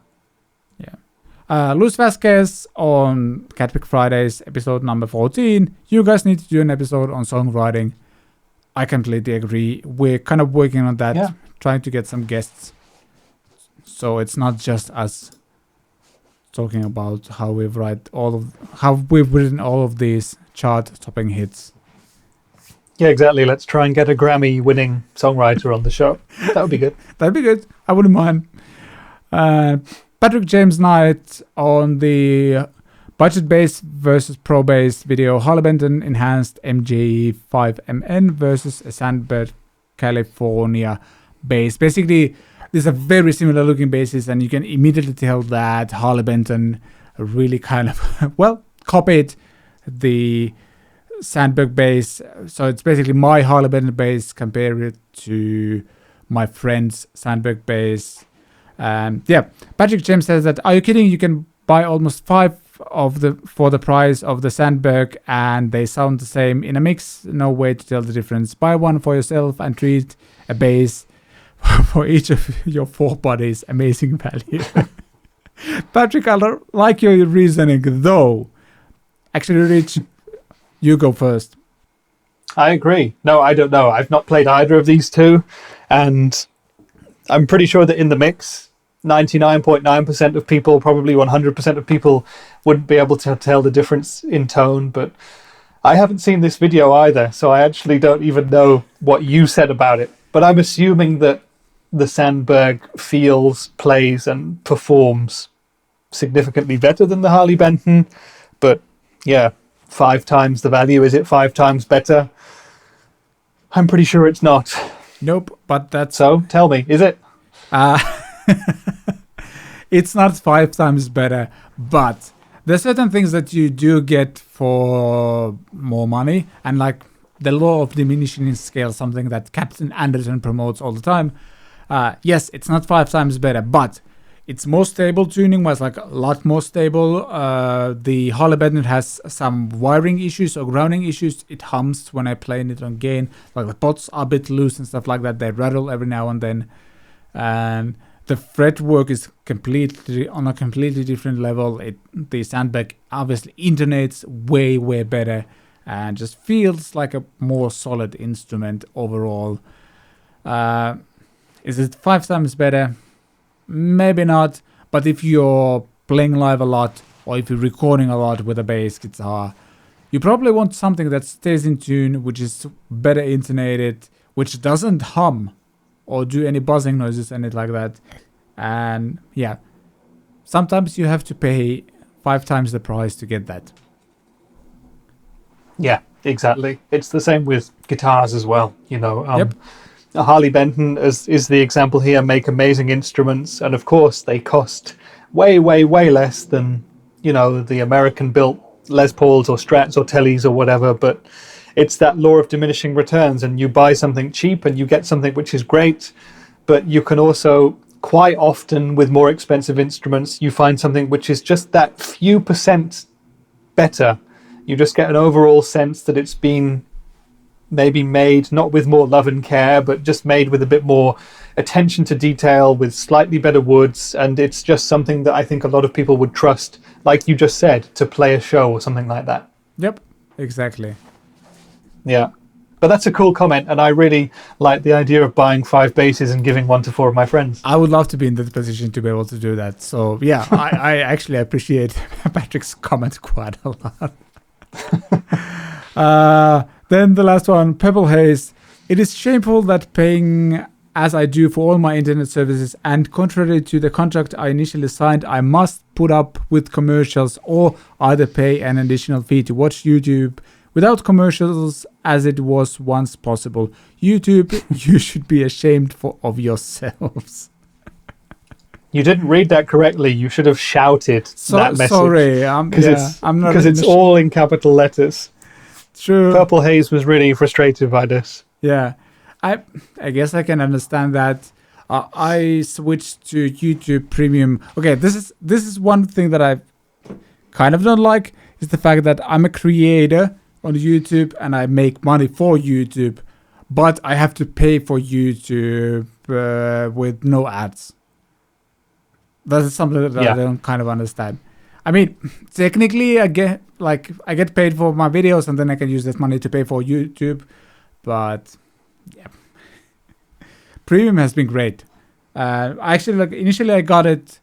Yeah. Luis Vasquez on CatPick Fridays, episode number 14. You guys need to do an episode on songwriting. I completely agree. We're kind of working on that, trying to get some guests. So it's not just us talking about how we've written all of these chart-topping hits. Yeah, exactly. Let's try and get a Grammy-winning songwriter on the show. That would be good. That'd be good. I wouldn't mind. Patrick James Knight on the budget bass versus pro bass video. Harley Benton enhanced MJ5MN versus a Sandberg California bass. Basically, these are very similar looking bases, and you can immediately tell that Harley Benton really kind of, well, copied the Sandberg bass. So it's basically my Harley Benton bass compared to my friend's Sandberg bass. Yeah, Patrick James says that, are you kidding? You can buy almost 5 for the price of the Sandberg, and they sound the same in a mix. No way to tell the difference. Buy one for yourself and treat a bass for each of your 4 bodies. Amazing value. Patrick, I like your reasoning, though. Actually, Rich, you go first. I agree. No, I don't know. I've not played either of these two, and I'm pretty sure that in the mix, 99.9% of people, probably 100% of people, wouldn't be able to tell the difference in tone. But I haven't seen this video either, so I actually don't even know what you said about it. But I'm assuming that the Sandberg feels, plays, and performs significantly better than the Harley Benton. But yeah, 5 times the value. Is it 5 times better? I'm pretty sure it's not. Nope, but that's... So, tell me, is it? It's not 5 times better, but there's certain things that you do get for more money, and like the law of diminishing scale, something that Captain Anderson promotes all the time. Yes, it's not 5 times better, but it's more stable tuning-wise, like a lot more stable. The Harley Benton has some wiring issues or grounding issues. It hums when I play it on gain. Like the pots are a bit loose and stuff like that. They rattle every now and then. And the fretwork is completely on a completely different level. The Sandberg obviously intonates way, way better and just feels like a more solid instrument overall. Is it 5 times better? Maybe not, but if you're playing live a lot or if you're recording a lot with a bass guitar, you probably want something that stays in tune, which is better intonated, which doesn't hum or do any buzzing noises, anything like that. And yeah, sometimes you have to pay 5 times the price to get that. Yeah, exactly. It's the same with guitars as well, you know. Yep. Harley Benton is the example here, make amazing instruments, and of course they cost way, way, way less than, you know, the American-built Les Pauls or Strats or Tellys or whatever, but it's that law of diminishing returns, and you buy something cheap and you get something which is great, but you can also, quite often with more expensive instruments, you find something which is just that few % better. You just get an overall sense that it's been maybe made not with more love and care, but just made with a bit more attention to detail, with slightly better woods, and it's just something that I think a lot of people would trust, like you just said, to play a show or something like that. Yep, exactly. Yeah, but that's a cool comment, and I really like the idea of buying 5 basses and giving 1 to 4 of my friends. I would love to be in that position to be able to do that. So yeah, I actually appreciate Patrick's comment quite a lot. Then the last one, Pebble Haze. It is shameful that paying as I do for all my internet services, and contrary to the contract I initially signed, I must put up with commercials or either pay an additional fee to watch YouTube without commercials as it was once possible. YouTube, you should be ashamed of yourselves. You didn't read that correctly. You should have shouted that message. Sorry, because it's all in capital letters. True. Purple Haze was really frustrated by this. Yeah, I guess I can understand that. I switched to YouTube Premium. Okay, this is one thing that I kind of don't like, is the fact that I'm a creator on YouTube and I make money for YouTube, but I have to pay for YouTube with no ads. That is something that I don't kind of understand. I mean, technically, I get paid for my videos, and then I can use that money to pay for YouTube. But yeah, Premium has been great. Initially I got it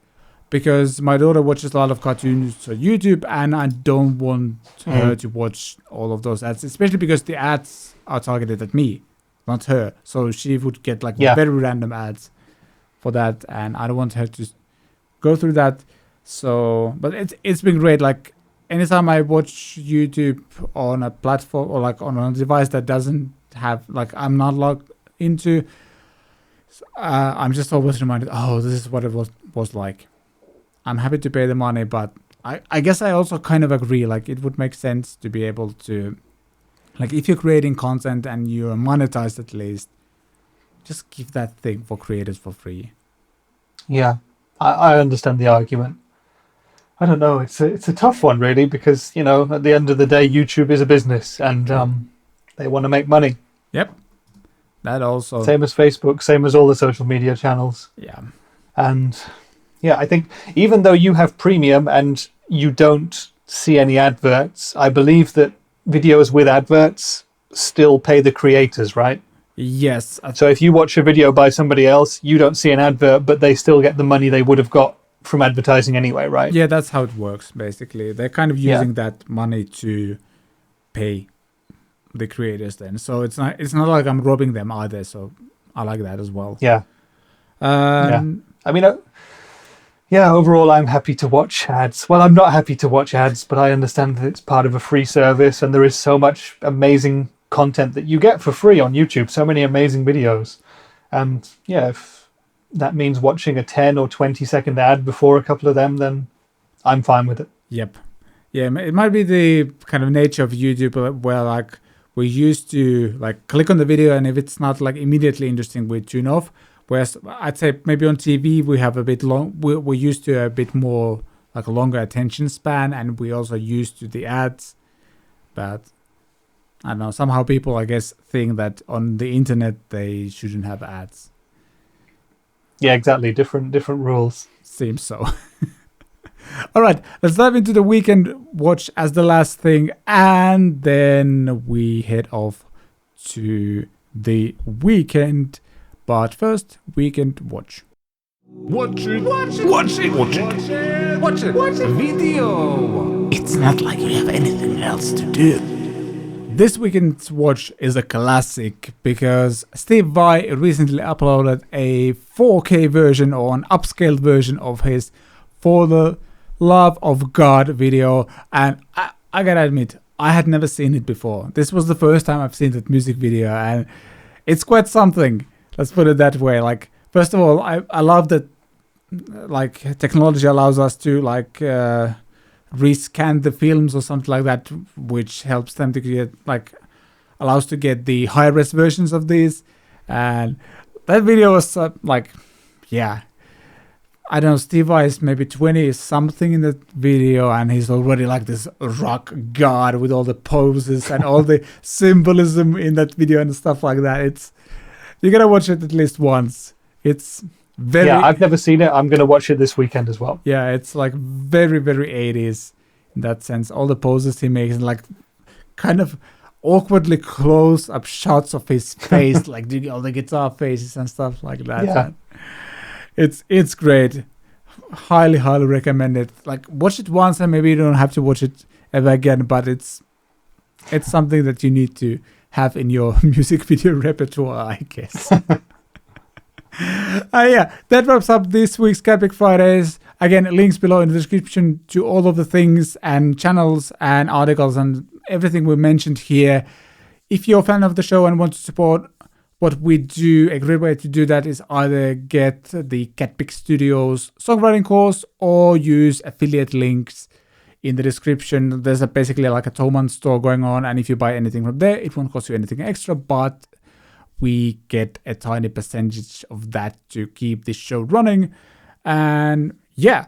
because my daughter watches a lot of cartoons on YouTube, and I don't want her to watch all of those ads, especially because the ads are targeted at me, not her. So she would get very random ads for that, and I don't want her to go through that. So, but it's been great. Like anytime I watch YouTube on a platform or like on a device that doesn't have, like, I'm not logged into, I'm just always reminded, oh, this is what it was like. I'm happy to pay the money, but I guess I also kind of agree. Like, it would make sense to be able to, like, if you're creating content and you're monetized at least, just give that thing for creators for free. Yeah, I understand the argument. I don't know. It's a tough one, really, because, you know, at the end of the day, YouTube is a business and they want to make money. Yep. That also. Same as Facebook, same as all the social media channels. Yeah. And yeah, I think even though you have premium and you don't see any adverts, I believe that videos with adverts still pay the creators, right? Yes. So if you watch a video by somebody else, you don't see an advert, but they still get the money they would have got from advertising anyway, right? Yeah, that's how it works, basically. They're kind of using that money to pay the creators then. So it's not like I'm robbing them either, so I like that as well. Yeah. I mean, overall, I'm happy to watch ads. Well, I'm not happy to watch ads, but I understand that it's part of a free service and there is so much amazing content that you get for free on YouTube, so many amazing videos. And yeah, if that means watching a 10 or 20 second ad before a couple of them, then I'm fine with it. Yep. Yeah, it might be the kind of nature of YouTube where like we used to like click on the video and if it's not like immediately interesting, we tune off. Whereas I'd say maybe on TV we have a bit we're used to a bit more like a longer attention span, and we also used to the ads. But I don't know, somehow people I guess think that on the internet they shouldn't have ads. Yeah, exactly. Different rules. Seems so. All right, let's dive into the weekend watch as the last thing, and then we head off to the weekend. But first, weekend watch. Watch it video. It's not like you have anything else to do. This weekend's watch is a classic because Steve Vai recently uploaded a 4K version or an upscaled version of his For the Love of God video, and I gotta admit, I had never seen it before. This was the first time I've seen that music video, and it's quite something. Let's put it that way. Like, first of all, I love that like technology allows us to like rescan the films or something like that, which helps them to get like allows to get the high res versions of these. And that video was like, yeah, I don't know, Steve Vai is maybe 20 something in the video, and he's already like this rock god with all the poses and all the symbolism in that video and stuff like that. You gotta watch it at least once. It's very... Yeah, I've never seen it. I'm gonna watch it this weekend as well. Yeah, it's like very, very 80s in that sense. All the poses he makes and like kind of awkwardly close-up shots of his face, like doing all the guitar faces and stuff like that. Yeah. It's great. Highly, highly recommend it. Like, watch it once and maybe you don't have to watch it ever again, but it's something that you need to have in your music video repertoire, I guess. Yeah, that wraps up this week's CatPick Fridays. Again, links below in the description to all of the things and channels and articles and everything we mentioned here. If you're a fan of the show and want to support what we do, a great way to do that is either get the CatPick Studios songwriting course or use affiliate links in the description. There's basically like a Thomann store going on, and if you buy anything from there, it won't cost you anything extra, but we get a tiny percentage of that to keep this show running. And yeah,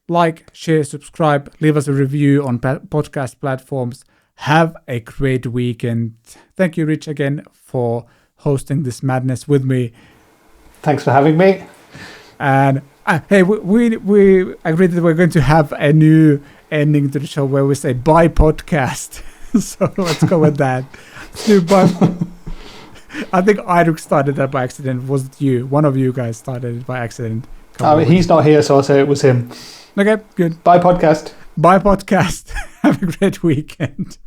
like, share, subscribe, leave us a review on podcast platforms. Have a great weekend. Thank you, Rich, again for hosting this madness with me. Thanks for having me. And hey, we agreed that we're going to have a new ending to the show where we say bye podcast. So let's go with that. I think Iruk started that by accident. Was it you? One of you guys started it by accident. He's not here, so I'll say it was him. Okay, good. Bye podcast. Bye podcast. Have a great weekend.